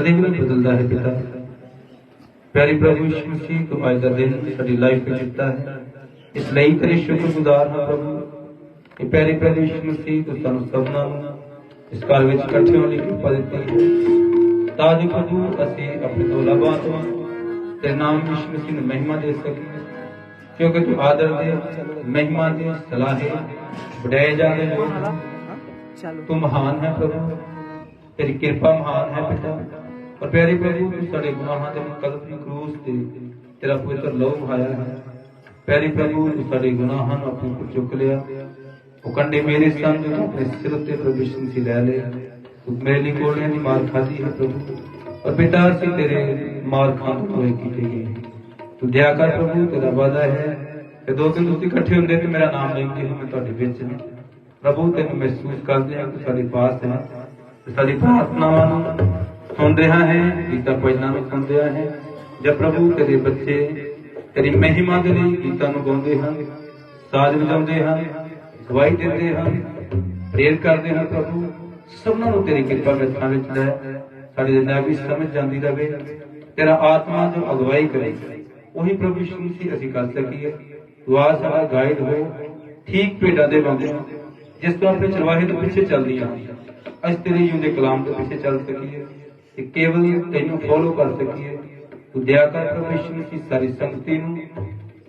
कदे भी नहीं बदलता है पिता। प्यारे प्रभु यीशु मसीह तो आज का दिन साडी लाइफ में दिता है, इसलिए तेरे शुक्रगुजार हाँ प्रभु। ये प्यारे प्रभु यीशु मसीह तो सानू सबना इस काल में इकट्ठे होने की कृपा दी है, ताकि प्रभु असी अपने तो लाभान्वित हों, तेरे नाम यीशु मसीह ने महिमा दे सके, क्योंकि तू आदर दे, महिमा दे, सलाहे बढ़ाए जाने लोग। तू महान है प्रभु, तेरी कृपा महान है पिता। और प्यारे प्रभु तू साडे गुनाहां दे कलवरी क्रूस ते तेरा पवित्र लहू बहाया है। प्यारे प्रभु तू साडे गुनाहां नूं अपने ऊपर चुक लिया, वो कंडे मेरे सन जो अपने सिर ते प्रभु यीशु मसीह लै ले। तू मेरे लिए गोलियां दी मार खादी है प्रभु, और पिता असीं तेरे मार खाण तो होए कीते गए। तू दया कर प्रभु, तेरा वादा है कि दो तीन तुसीं इकट्ठे हुंदे ते मेरा नाम लेके मैं तुहाडे विच ने। प्रभु तेनूं महसूस करदे हां कि साडे पास है, साडी प्रार्थनावां नूं सुनदे हैं, गीता भजनां नूं सुनदे हैं। जब प्रभु तेरे बच्चे तेरी महिमा दे लई गीतां नूं गाउंदे हैं, साज वजाउंदे हैं, गवाही देंदे हैं, प्रेर करदे हैं प्रभु, सबनां नूं तेरी कृपा हत्थां विच लै। साडी जिंदगी भी समझ जांदी रहे, तेरा आत्मा जो अगवाई करे वही प्रभु यीशु मसीह असीं कर सकीए। दुआ साडा गाइड हो, ठीक भेडां दे वांगू जिस तरह अपने चरवाहे तो पीछे चलदी आ, अस तेरे यूं कलाम के पीछे चल सकीए, केवल तेनू फॉलो कर सकीए। तू दया कर प्रभु यीशु मसीह सारी संगति नूं,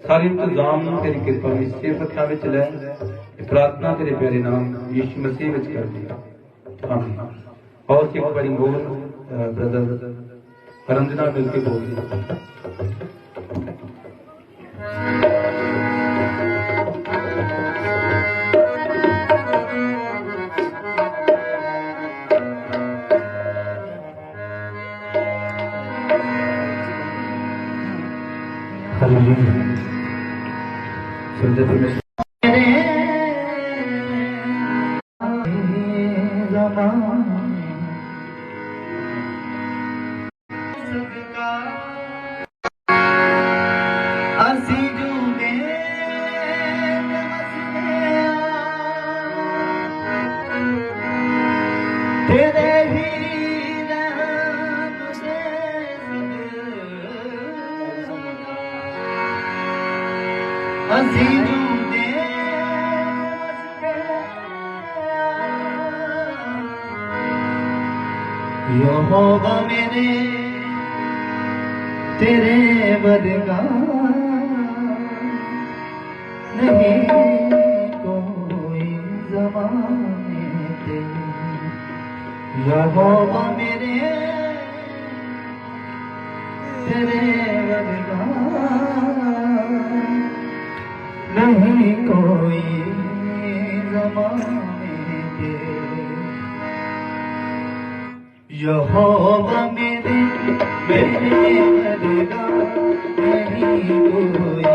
सारे इंतजाम नूं तेरी कृपा में सेफ हत्थां विच लै। प्रार्थना तेरे प्यारे नाम यीशु मसीह विच कर दी, आमीन। और एक बड़ी बोल ब्रदर करंजना मिलके बोल यहोवा मेरे तेरे बदगा नहीं कोई ज़माने ते। यहोवा मेरे तेरे बदगा नहीं कोई ज़माने ते। यहोवा मेरे बदगा नहीं कोई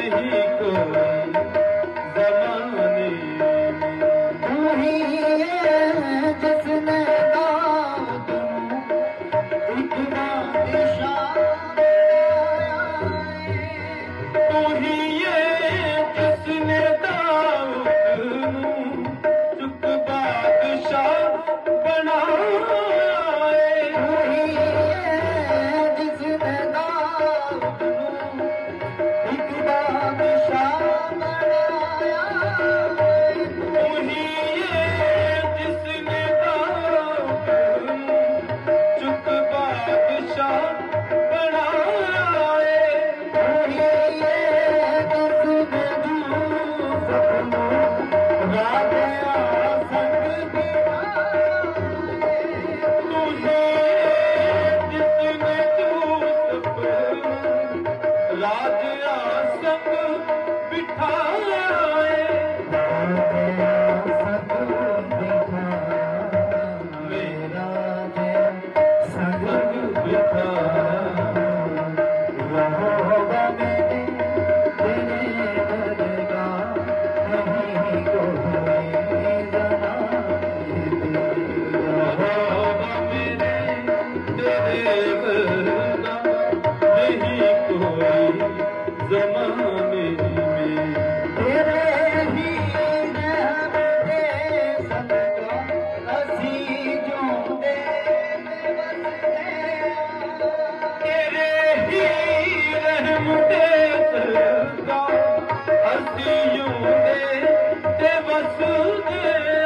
नहीं कोई जमाने में। तू ही है जिसने दाऊद नूं एक बादशाह बनाया है। तू ही है जिसने दाऊद नूं चुक बादशाह बनाया है। तू ही है जिसने दाऊद नूं एक बादशाह बनाया है। तू ही है जिसने दाऊद नूं चुक बादशाह बनाया है। तू ही है जिसने यूसुफ नूं राजा संग बिठाया है। तू ही है जिसने यूसुफ नूं राजा संग बिठाया है। संग बिठाया होगा मेरे तेरे वरना नहीं कोई जमाने में। तेरे ही रहम दे सदा हंसियों दे बस गया।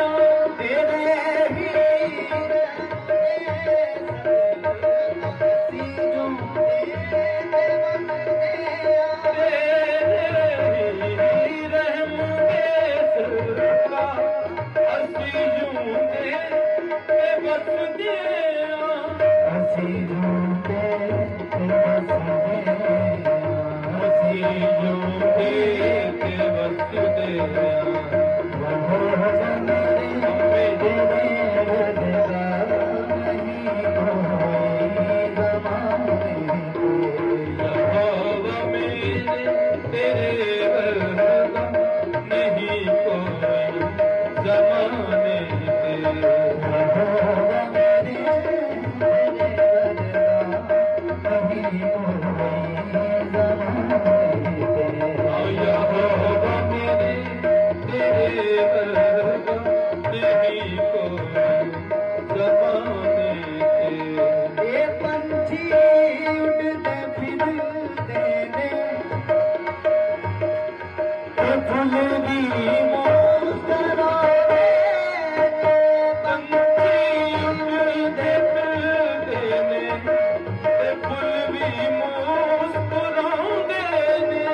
तेरे ही रहम दे सदा हंसियों दे बस गया। हंसियों दे बस गया। होगा मेरे तेरे वरना नहीं कोई जमाने के। आया होगा मेरे तेरे वरना नहीं कोई जमाने के। ये पंछी उड़ते फिरते ने ये फूल भी मुस्कुराते ने। पंछी उड़ते फिरते ने ते फुल भी मुस्कुराते ने।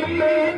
तेरी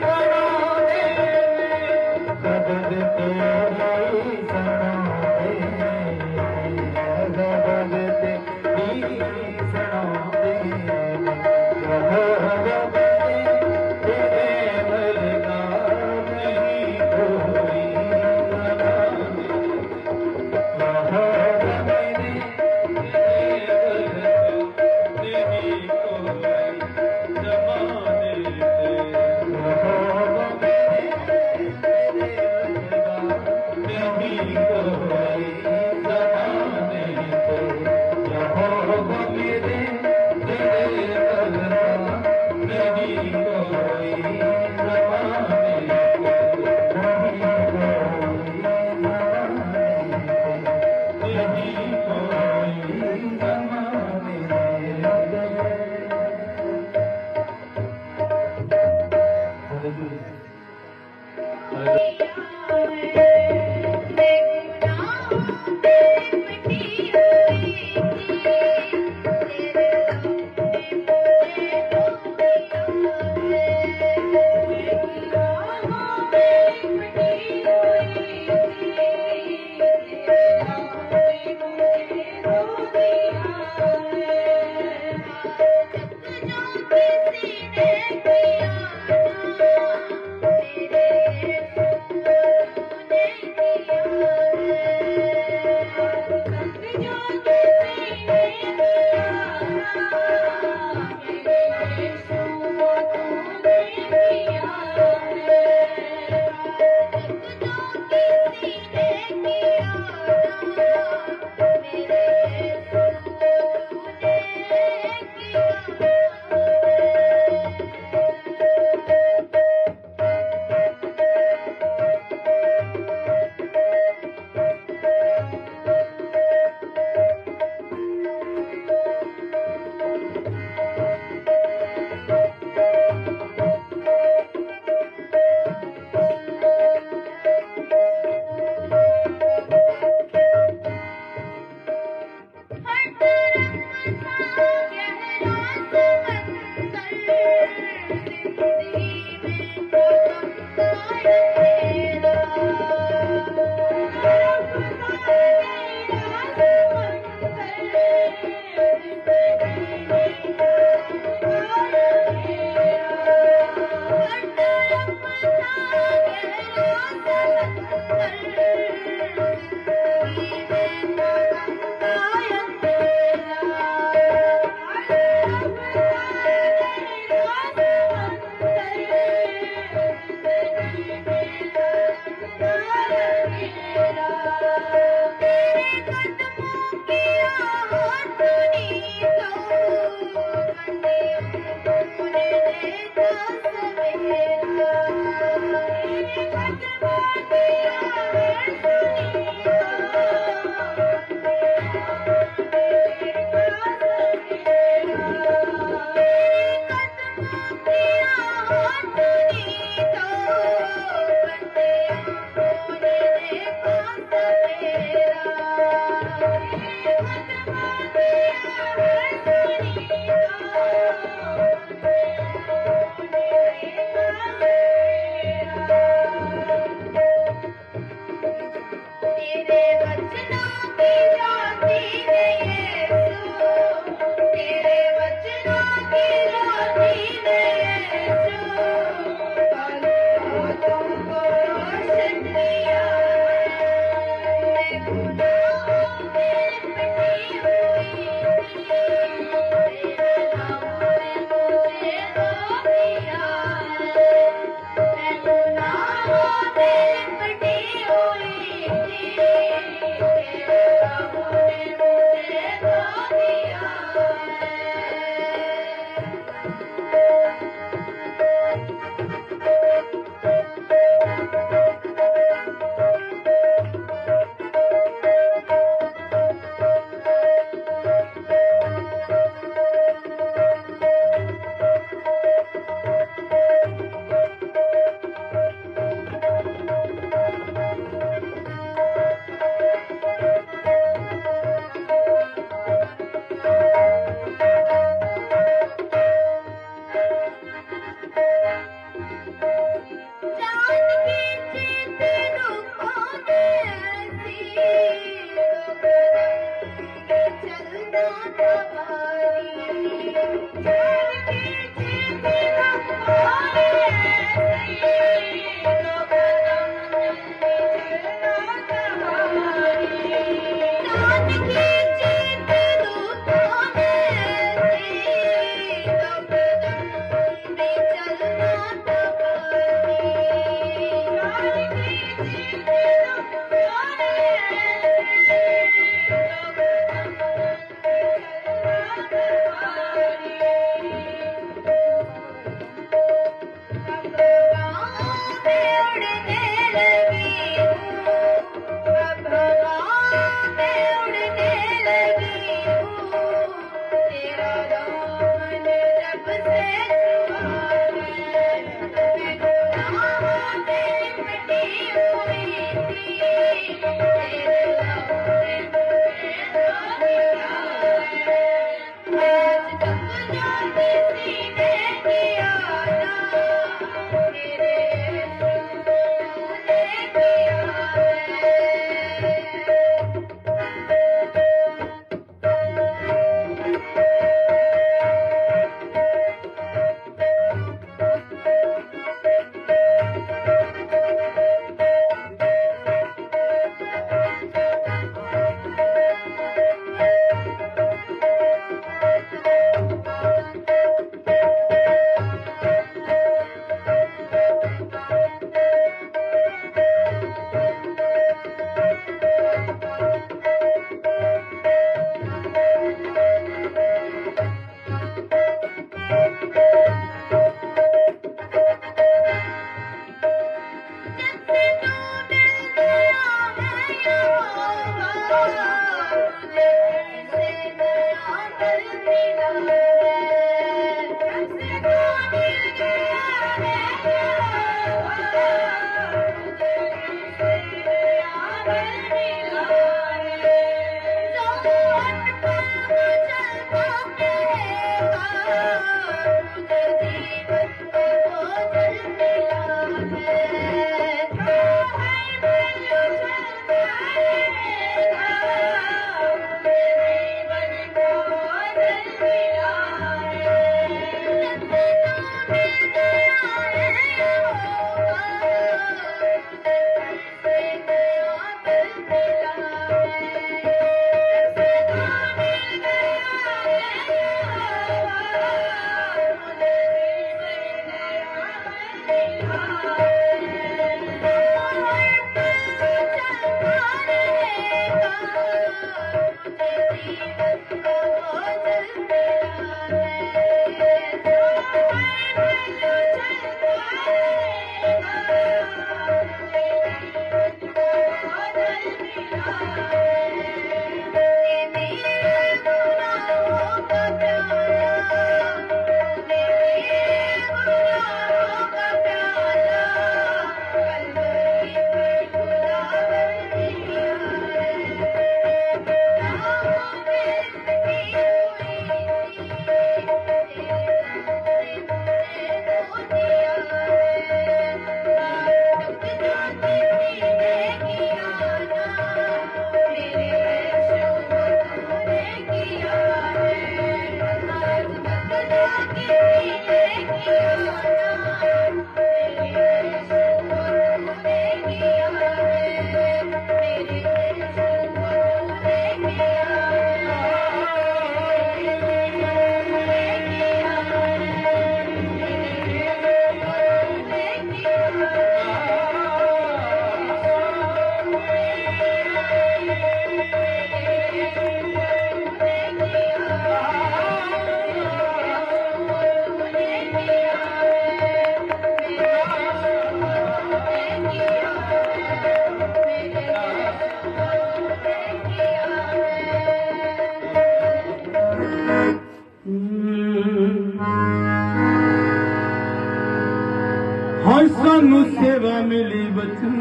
हाँ सानू सेवा मिली बचन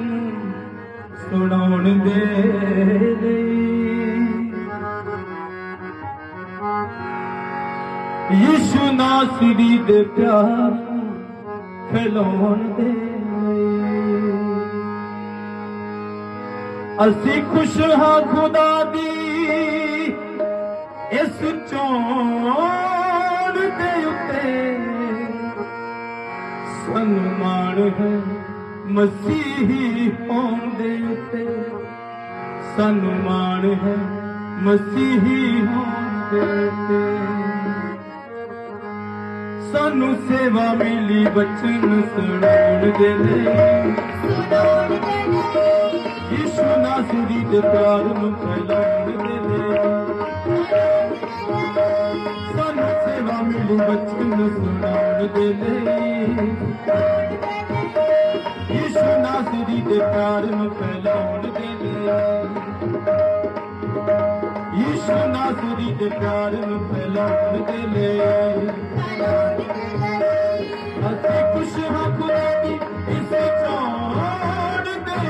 सुनाउण दे यीशु नासरी दे प्यार फैलाउण दे असी खुश हाँ खुदा दी इस चोण दे उत्ते सन्मान है मसीही होण दे उत्ते सन्मान है मसीही होण दे उत्ते सानू सेवा मिली बचन सुनाउण दे यीशु नासरी दे प्यार नू फैलाउण दे सानू सेवा मिली बचन सुनाउण दे यीशु नासरी दे प्यार नू फैलाउण दे यीशु नासरी दे प्यार नू फैलाउण दे असी खुश हाँ खुदा दी इस चोण दे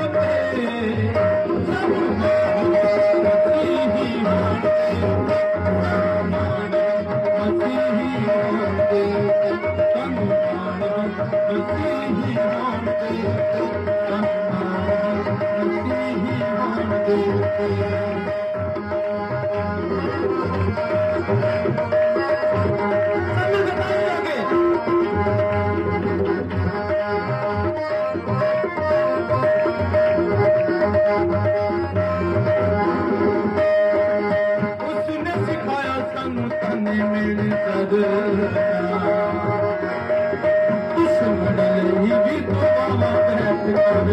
उसने सिखाया सानू तने मेरे दुश्मन ही भी तो बाबा बैठ कर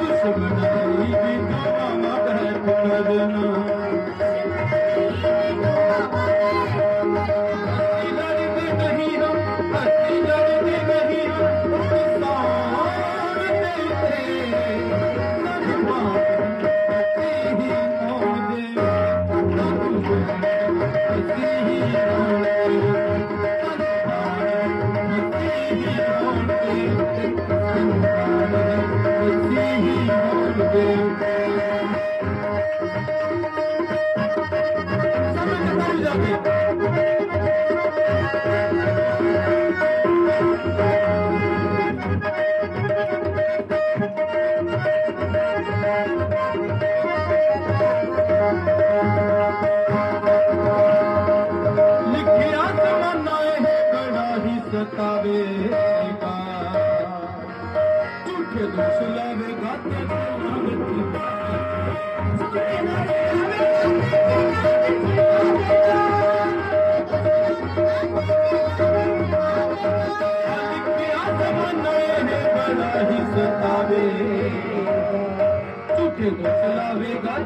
दुश्मनाई भी गवावा बैठ करना सतावेगा झूठे दोष लावेगा बड़ा ही सतावे झूठे दोष लावेगा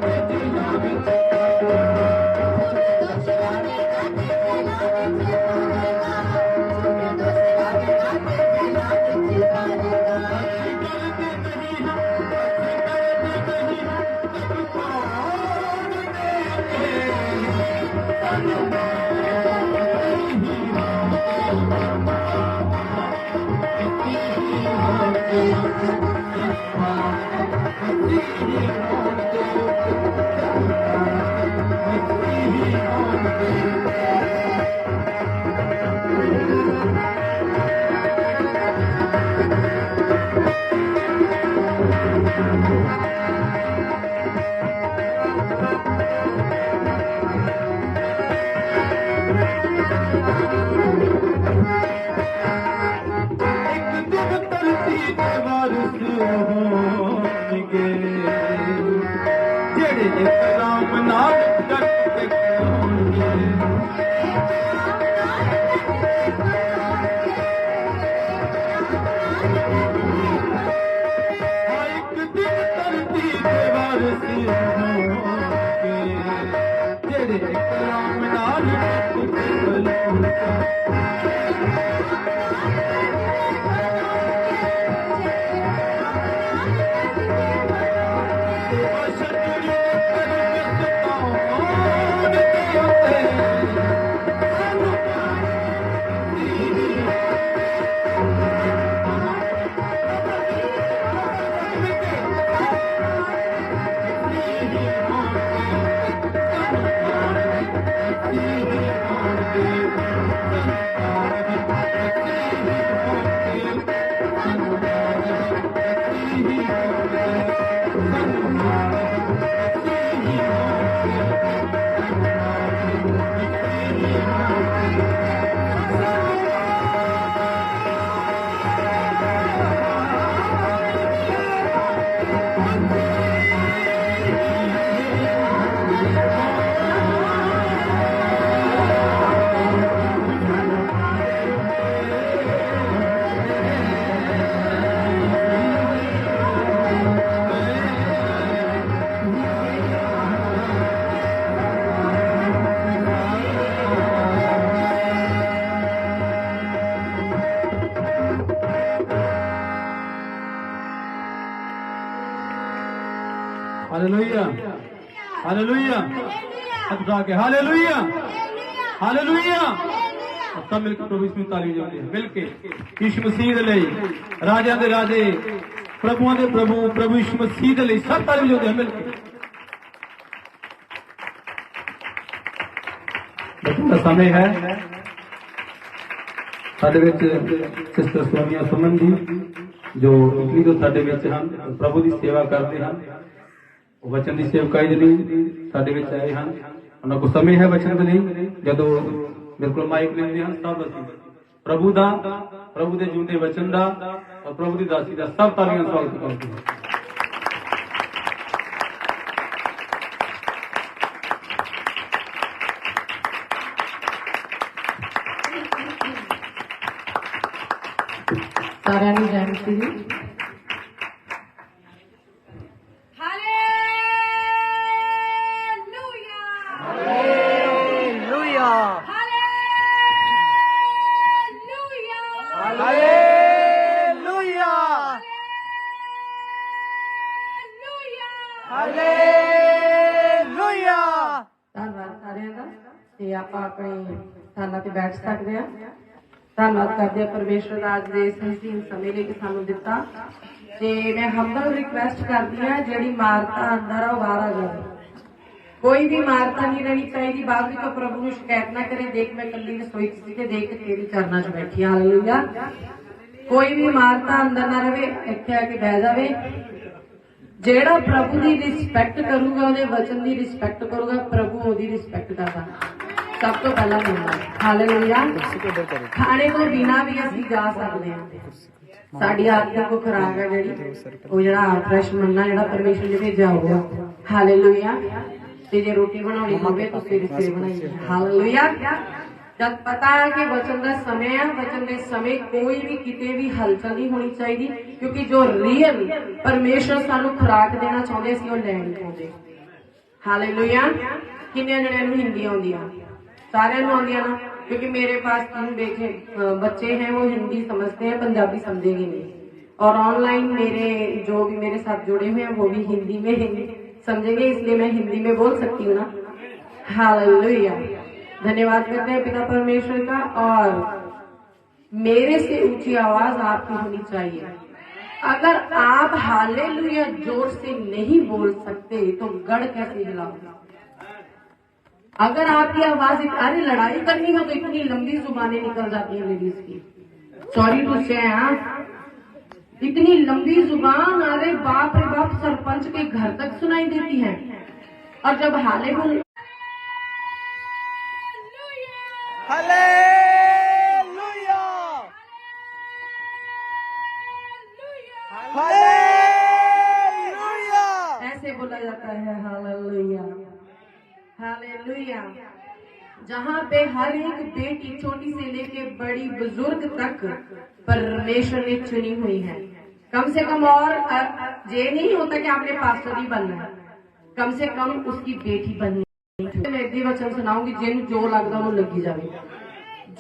हालेलुया हालेलुया सब गा के हालेलुया हालेलुया सब मिलकर प्रभु इसमें ताली बजाते हैं मिलके यीशु मसीह दे लई राजा दे राजे प्रभुआं दे प्रभु प्रभु यीशु मसीह दे लई सब ताली बजाते हैं मिलके बचन का समय है ਸਾਡੇ ਵਿੱਚ ਸਿਸਟਰ ਸੋਨੀਆ ਸੁਮਨ ਜੀ ਜੋ ਇਟਲੀ ਤੋਂ ਸਾਡੇ ਵਿੱਚ ਹਨ ਪ੍ਰਭੂ ਦੀ ਸੇਵਾ ਕਰਦੇ ਹਨ ਉਹ ਵਚਨ ਦੀ ਸੇਵਕਾਈ ਦੇ ਲਈ ਸਾਡੇ ਵਿੱਚ ਆਏ ਹਨ ਉਹਨਾਂ ਕੋਲ ਸਮੇਂ ਹੈ ਵਚਨ ਦੇ ਲਈ ਜਦੋਂ ਬਿਲਕੁਲ ਮਾਈਕ ਲੈਂਦੇ ਹਨ ਸਭ ਅਸੀਂ ਪ੍ਰਭੂ ਦਾ ਪ੍ਰਭੂ ਦੇ ਜਿਉਂਦੇ ਵਚਨ ਦਾ ਔਰ ਪ੍ਰਭੂ ਦੀ ਦਾਸੀ ਦਾ ਸਭ ਤਾਲੀਆਂ ਨਾਲ ਸਵਾਗਤ ਕਰਦੇ ਹਾਂ सारा नहीं जानती हूँ हालेलुया हालेलुया। ਧੰਨਵਾਦ ਸਾਰਿਆਂ ਦਾ ਤੇ ਆਪਾਂ ਆਪਣੇ ਸਥਾਨਾਂ ਤੇ ਬੈਠ ਸਕਦੇ ਹਾਂ। ਧੰਨਵਾਦ ਕਰਦੇ ਹਾਂ ਪਰਮੇਸ਼ਵਰ ਦਾ ਅੱਜ ਦੇ ਇਸ ਹਸੀਨ ਸਮੇਂ ਲਈ ਕਿ ਸਾਨੂੰ ਦਿੱਤਾ। ਤੇ ਮੈਂ ਹੰਬਲ ਰਿਕਵੈਸਟ ਕਰਦੀ ਹਾਂ ਜਿਹੜੀ ਮਾਰਤਾ ਅੰਦਰ ਆ ਉਹ ਬਾਹਰ ਆ ਜਾਵੇ। ਕੋਈ ਵੀ ਮਾਰਤਾ ਨਹੀਂ ਰਹਿਣੀ ਚਾਹੀਦੀ। ਬਾਅਦ ਵਿੱਚ ਪ੍ਰਭੂ ਨੂੰ ਸ਼ਿਕਾਇਤ ਨਾ ਕਰੇ, ਦੇਖ ਮੈਂ ਕੱਲੀ ਰਸੋਈ ਚ ਸੀ ਤੇ ਦੇਖ ਤੇਰੀ ਚਰਨਾਂ ਚ ਬੈਠੀ। ਹਾਲੇਲੂਇਆ। ਕੋਈ ਵੀ ਮਾਰਤਾ ਅੰਦਰ ਨਾ ਰਵੇ, ਇੱਥੇ ਆ ਕੇ ਬਹਿ ਜਾਵੇ। ਜਿਹੜਾ ਪ੍ਰਭੂ ਦੀ ਰਿਸਪੈਕਟ ਕਰੂਗਾ, ਉਹਦੇ ਵਚਨ ਦੀ ਰਿਸਪੈਕਟ ਕਰੂਗਾ, ਪ੍ਰਭੂ ਉਹਦੀ ਰਿਸਪੈਕਟ ਕਰਦਾ ਸਭ ਤੋਂ ਪਹਿਲਾਂ ਹੁੰਦਾ। ਹਾਲੇਲੂਇਆ। ਖਾਣੇ ਤੋਂ ਬਿਨਾਂ ਵੀ ਅਸੀਂ ਜਾ ਸਕਦੇ ਹਾਂ। ਸਾਡੀ ਆਤਮਿਕ ਕੋ ਖੁਰਾਕ ਹੈ ਜਿਹੜੀ ਉਹ ਜਿਹੜਾ ਫਰੈਸ਼ ਮੰਨਾ ਜਿਹੜਾ ਪਰਮੇਸ਼ਰ ਨੇ ਭੇਜਿਆ ਹੋਊਗਾ। ਹਾਲੇਲੂਇਆ। ਤੇ ਜੇ ਰੋਟੀ ਬਣਾਉਣੀ ਹੋਵੇ ਤਾਂ ਸਵੇਰੇ ਬਣਾਈਏ। ਹਾਲੇਲੂਇਆ। ਜਦ ਪਤਾ ਹੈ ਕਿ ਵਚਨ ਦਾ समय है, वचन के समय कोई भी किते भी हलचल नहीं होनी चाहिए, क्योंकि जो रियल परमेश्वर सानू खुराक देना चाहते सी वो ले नहीं पाते। हालेलुया। किन्ने जणियां नूं हिंदी आउंदी आ? सारियां नूं आउंदी आ ना, क्योंकि मेरे पास 3 बच्चे हैं, वो हिंदी समझते हैं, पंजाबी समझेंगे नहीं। और ऑनलाइन मेरे जो भी मेरे साथ जुड़े हुए हैं वो भी हिंदी में समझेंगे, इसलिए मैं हिंदी में बोल सकती हूँ ना। हालेलुया। धन्यवाद करते हैं पिता परमेश्वर का। और मेरे से ऊंची आवाज आपकी होनी चाहिए। अगर आप हालेलुया जोर से नहीं बोल सकते तो गढ़ कैसे हिलाओगे? अगर आपकी आवाज, अरे लड़ाई करनी हो तो इतनी लंबी जुबानें निकल जाती हैं लेडीज की। सॉरी टू से, इतनी लंबी जुबान, अरे बाप रे बाप, सरपंच के घर तक सुनाई देती है। और जब हालेलुया हालेलुया हालेलुया ऐसे बोला जाता है। Hallelujah hallelujah. जहाँ पे हर एक बेटी छोटी से लेके बड़ी बुजुर्ग तक परमेश्वर ने चुनी हुई है। कम से कम, और ये नहीं होता कि आपने पास्टर ही बनना है, कम से कम उसकी बेटी बननी। मैं एक वचन सुनाऊंगी, जिन जो लगता वो लगी जाए।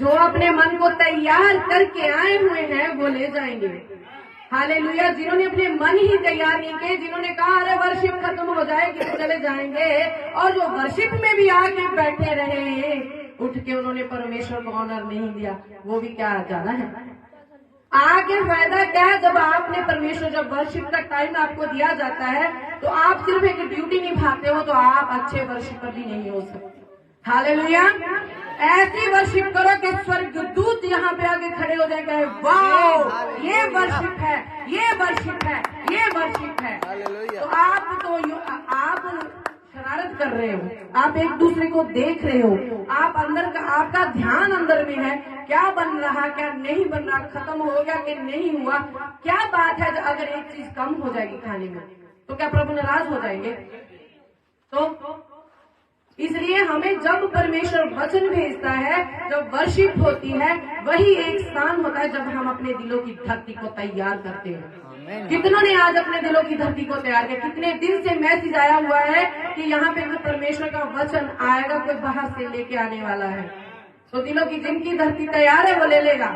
जो अपने मन को तैयार करके आए हुए हैं वो ले जाएंगे। हालेलुया। जिन्होंने अपने मन ही तैयार नहीं किए, जिन्होंने कहा अरे वर्शिप खत्म हो जाएगी तो चले जाएंगे, और जो वर्शिप में भी आके बैठे रहे, उठ के उन्होंने परमेश्वर को ऑनर नहीं दिया, वो भी क्या जाना है? आगे फायदा क्या है? जब आपने परमेश्वर, जब वर्शिप का टाइम आपको दिया जाता है तो आप सिर्फ एक ड्यूटी निभाते हो, तो आप अच्छे वर्शिपर भी नहीं हो सकते। हालेलुया। ऐसी वर्शिप करो कि स्वर्गदूत यहाँ पे आगे खड़े हो जाएंगे, वाह ये वर्शिप है, ये वर्शिप है, ये वर्शिप है। तो आप शरारत कर रहे हो, आप एक दूसरे को देख रहे हो, आप अंदर का, आपका ध्यान अंदर में है, क्या बन रहा, क्या नहीं बन रहा, खत्म हो गया कि नहीं हुआ, क्या बात है। अगर एक चीज कम हो जाएगी खाने में तो क्या प्रभु नाराज हो जाएंगे? तो इसलिए हमें जब परमेश्वर वचन भेजता है, जब वर्शिप होती है, वही एक स्थान होता है जब हम अपने दिलों की धरती को तैयार करते हैं। कितनों ने आज अपने दिलों की धरती को तैयार किया? कितने दिन से मैसेज आया हुआ है कि यहाँ पे जो परमेश्वर का वचन आएगा, कोई बाहर से लेके आने वाला है, तो दिलों की जिनकी धरती तैयार है वो ले लेगा।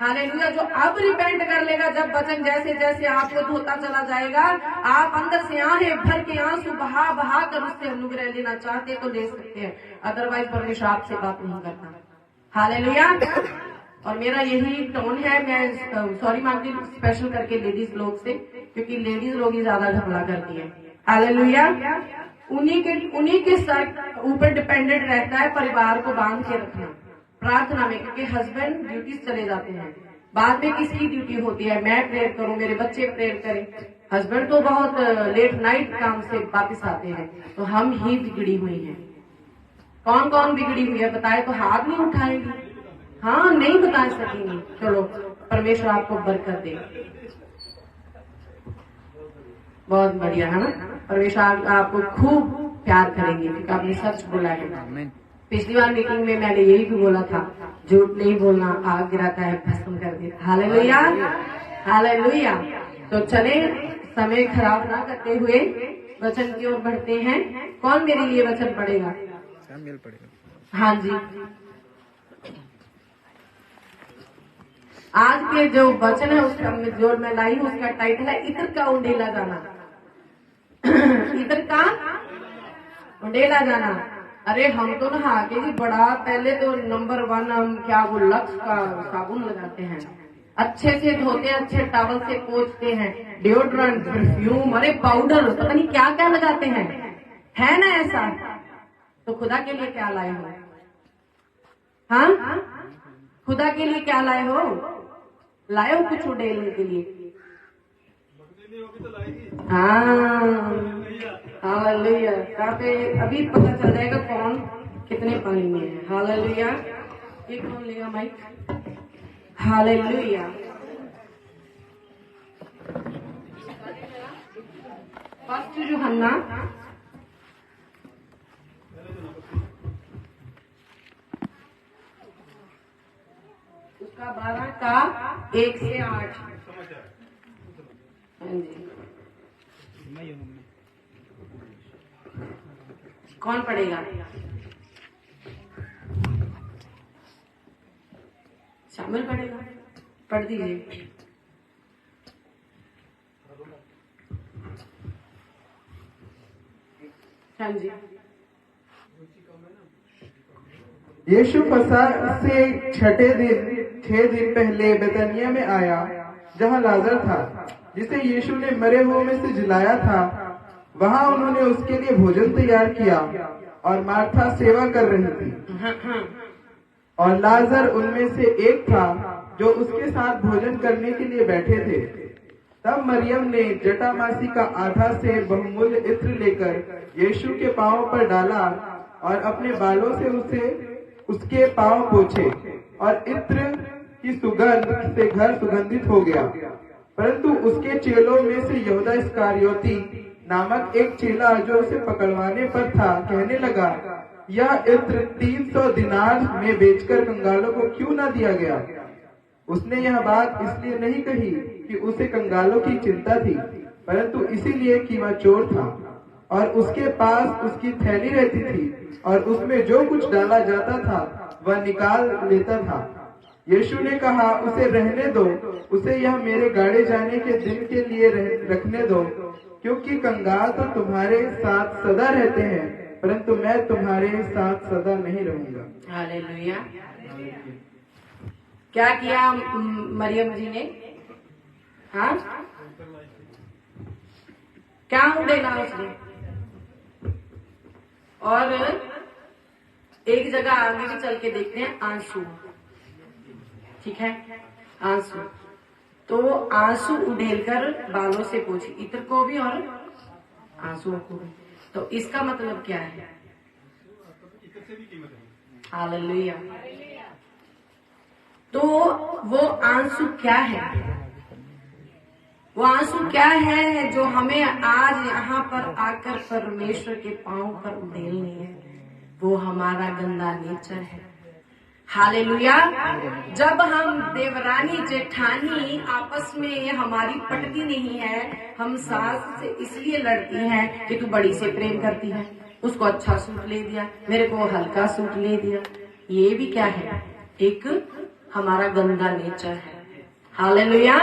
हालेलुया। जो अब रिपेंट कर लेगा, जब वचन जैसे जैसे आपको धोता चला जाएगा, आप अंदर से आहें भर के आंसू बहा बहा कर उससे अनुग्रह लेना चाहते तो ले सकते हैं, अदरवाइज परमेश्वर आपसे बात नहीं करता। हालेलुया। और मेरा यही टोन है। मैं सॉरी मांगती हूँ स्पेशल करके लेडीज लोग से, क्योंकि लेडीज लोग ही ज्यादा झगड़ा करती है। हालेलुया। उन्हीं के सर ऊपर डिपेंडेंट रहता है परिवार को बांध के रखना प्रार्थना में, क्योंकि हस्बैंड ड्यूटीज चले जाते हैं, बाद में किसकी ड्यूटी होती है? मैं प्रेयर करूं, मेरे बच्चे प्रेयर करें। हस्बैंड तो बहुत लेट नाइट काम से वापस आते हैं, तो हम ही बिगड़ी हुई हैं। कौन कौन बिगड़ी हुई है बताए तो हाथ नहीं उठाएंगे। हाँ, नहीं बता सकेंगे। चलो, परमेश्वर आपको बरकत दे। बहुत बढ़िया है ना। परमेश्वर आपको खूब प्यार करेंगे, क्योंकि आपने सच बोला है। पिछली बार मीटिंग में मैंने यही भी बोला था, झूठ नहीं बोलना, आग गिराता है भस्म कर देता। Hallelujah hallelujah. तो चले, समय खराब ना करते हुए वचन की ओर बढ़ते हैं। कौन मेरे लिए वचन पढ़ेगा? हाँ जी। आज के जो वचन है उसका जो मैं लाई हूँ उसका टाइटल है इत्र का उंडेला जाना। इत्र का उंडेला जाना। अरे हम तो नहा के जी बड़ा पहले तो नंबर 1 हम क्या वो लक्स का साबुन लगाते हैं, अच्छे से धोते हैं, अच्छे टॉवल से पोंछते हैं, डिओड्रेंट, परफ्यूम, अरे पाउडर, पता नहीं क्या क्या लगाते हैं, है ना ऐसा? तो खुदा के लिए क्या लाए हो? हाँ, खुदा के लिए क्या लाए हो? लाए हो कुछ उड़ेलने के लिए? हालेलुया। कहाँ पे अभी पता चल जाएगा कौन कितने पानी में है। हालेलुया। ये कौन लेगा माइक? हालेलुया। फर्स्ट यूहन्ना उसका 12 का 1 से 8। हाँ जी, कौन पढ़ेगा? शामिल पढ़ेगा, पढ़ दीजिए। हाँ जी। यीशु फसह से 6 दिन पहले बेतनिया में आया, जहाँ लाजर था, जिसे यीशु ने मरे हुओं में से जिलाया था। वहाँ उन्होंने उसके लिए भोजन तैयार किया और मार्था सेवा कर रही थी, और लाजर उनमें से एक था जो उसके साथ भोजन करने के लिए बैठे थे। तब मरियम ने जटामासी का आधा से बहुमूल्य इत्र लेकर यीशु के पांव पर डाला और अपने बालों से उसके पांव पोंछे, और इत्र की सुगंध से घर सुगंधित हो गया। परंतु उसके चेलों में से यहूदा इस्करियोती नामक एक चेला जो उसे पकड़वाने पर था, कहने लगा, यह इत्र 300 दिनार में बेचकर कंगालों को क्यों न दिया गया? उसने यह बात इसलिए नहीं कही कि उसे कंगालों की चिंता थी, परंतु इसीलिए कि वह चोर था, और उसके पास उसकी थैली रहती थी, और उसमें जो कुछ डाला जाता था वह निकाल लेता था। यीशु ने कहा, उसे रहने दो, उसे यह मेरे गाड़े जाने के दिन के लिए रखने दो, क्योंकि कंगाल तो तुम्हारे साथ सदा रहते हैं, परंतु मैं तुम्हारे साथ सदा नहीं रहूंगा। हालेलुया। क्या किया मरियम जी ने? हाँ, क्या उड़ेला उसने? और एक जगह आगे भी चल के देखते हैं, आंसू। ठीक है, आंसू। तो आंसू उड़ेलकर बालों से पोंछे, इत्र को भी और आंसुओं को भी। तो इसका मतलब क्या है? हालेलुया। तो वो आंसू क्या है? वो आंसू क्या है जो हमें आज यहाँ पर आकर परमेश्वर के पांव पर उड़ेलने है? वो हमारा गंदा नेचर है। हालेलुया। जब हम देवरानी जेठानी आपस में हमारी पटती नहीं है, हम सास से इसलिए लड़ती हैं कि तू बड़ी से प्रेम करती है, उसको अच्छा सूट ले दिया, मेरे को हल्का सूट ले दिया। ये भी क्या है? एक हमारा गंदा नेचर है। हालेलुया।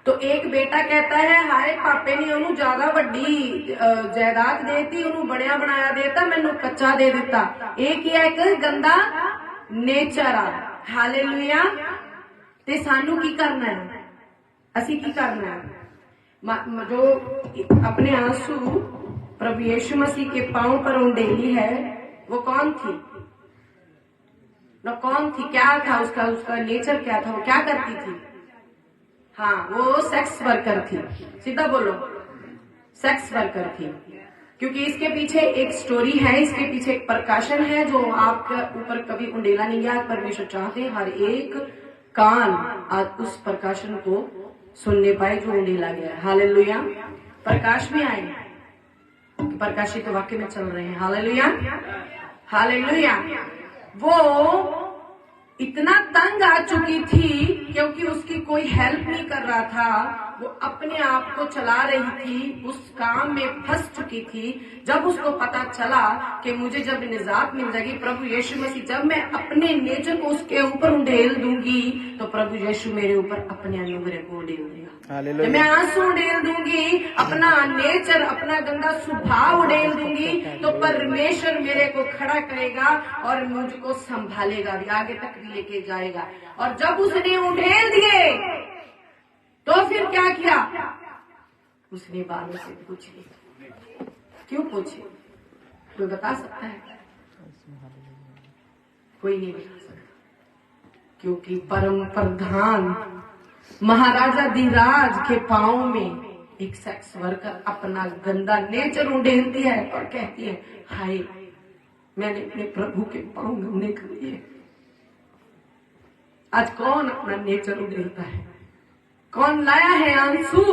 तो एक बेटा कहता है, हाय पापे ने उन्हें ज्यादा वड्डी जायदाद देती, उन्हें बढ़िया बनाया देता, मैनू कच्चा दे दिता। एक ही एक गंदा नेचर आ। हालेलुया। ते सानू की करना है? असी की करना है? जो अपने आंसू प्रभु यीशु मसीह के पांव पर उंडेली है, वो कौन थी? न कौन थी? क्या था उसका नेचर क्या था? वो क्या करती थी? हाँ, वो सेक्स वर्कर थी। सीधा बोलो, सेक्स वर्कर थी। क्योंकि इसके पीछे एक स्टोरी है, इसके पीछे एक प्रकाशन है जो आपके ऊपर कभी उंडेला नहीं गया। परमेश्वर चाहते हर एक कान आज उस प्रकाशन को सुनने पाए जो उंडेला गया। हालेलुया। प्रकाश में आए, प्रकाशित वाक्य में चल रहे हैं। हालेलुया। हालेलुया। वो इतना तंग आ चुकी थी क्योंकि उसकी कोई हेल्प नहीं कर रहा था, वो अपने आप को चला रही थी, उस काम में फंस चुकी थी। जब उसको पता चला कि मुझे जब निजात मिल जाएगी, प्रभु यीशु मसीह जब मैं अपने नेचर को उसके ऊपर उंडेल दूंगी, तो प्रभु यीशु मेरे ऊपर अपने अनुग्रह को उड़ेल देगा। हालेलुया। मैं आंसू उड़ेल दूंगी, अपना नेचर, अपना गंदा स्वभाव उड़ेल दूंगी, तो परमेश्वर मेरे को खड़ा करेगा और मुझको संभालेगा भी, आगे तक भी लेके जाएगा। और जब उसने उड़ेल दिए तो फिर क्या किया? उसने बालों से पूछे। क्यों पूछे? कोई बता सकता है? कोई नहीं बता सकता, क्योंकि परम प्रधान महाराजा धीराज के पांव में एक सेक्स वर्कर अपना गंदा नेचर उड़ेलती है और कहती है, हाय मैंने अपने प्रभु के पांव गंदे कर दिए। आज कौन अपना नेचर उड़ेलता है? कौन लाया है आंसू?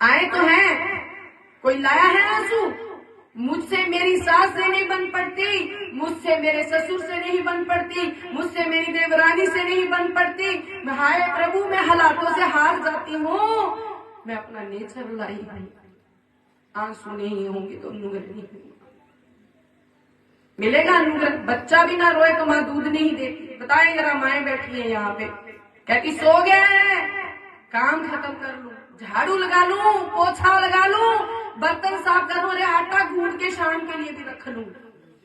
आए तो है, कोई लाया है आंसू? मुझसे मेरी सास से नहीं बन पड़ती, मुझसे मेरे ससुर से नहीं बन पड़ती, मुझसे मेरी देवरानी से नहीं बन पड़ती। हाय प्रभु, मैं हालातों से हार जाती हूँ, मैं अपना नेचर लाई हूँ। आंसू नहीं होंगे तो अनुग्रह नहीं होगा। मिलेगा अनुग्रह। बच्चा भी ना रोए तो माँ दूध नहीं देती। बताए जरा, माएं बैठी है यहाँ पे, कहती सो गया है, काम खत्म कर लूं, झाड़ू लगा लूं, पोछा लगा लूं, बर्तन साफ करूं, अरे आटा गूंद के शाम के लिए भी रख लूं,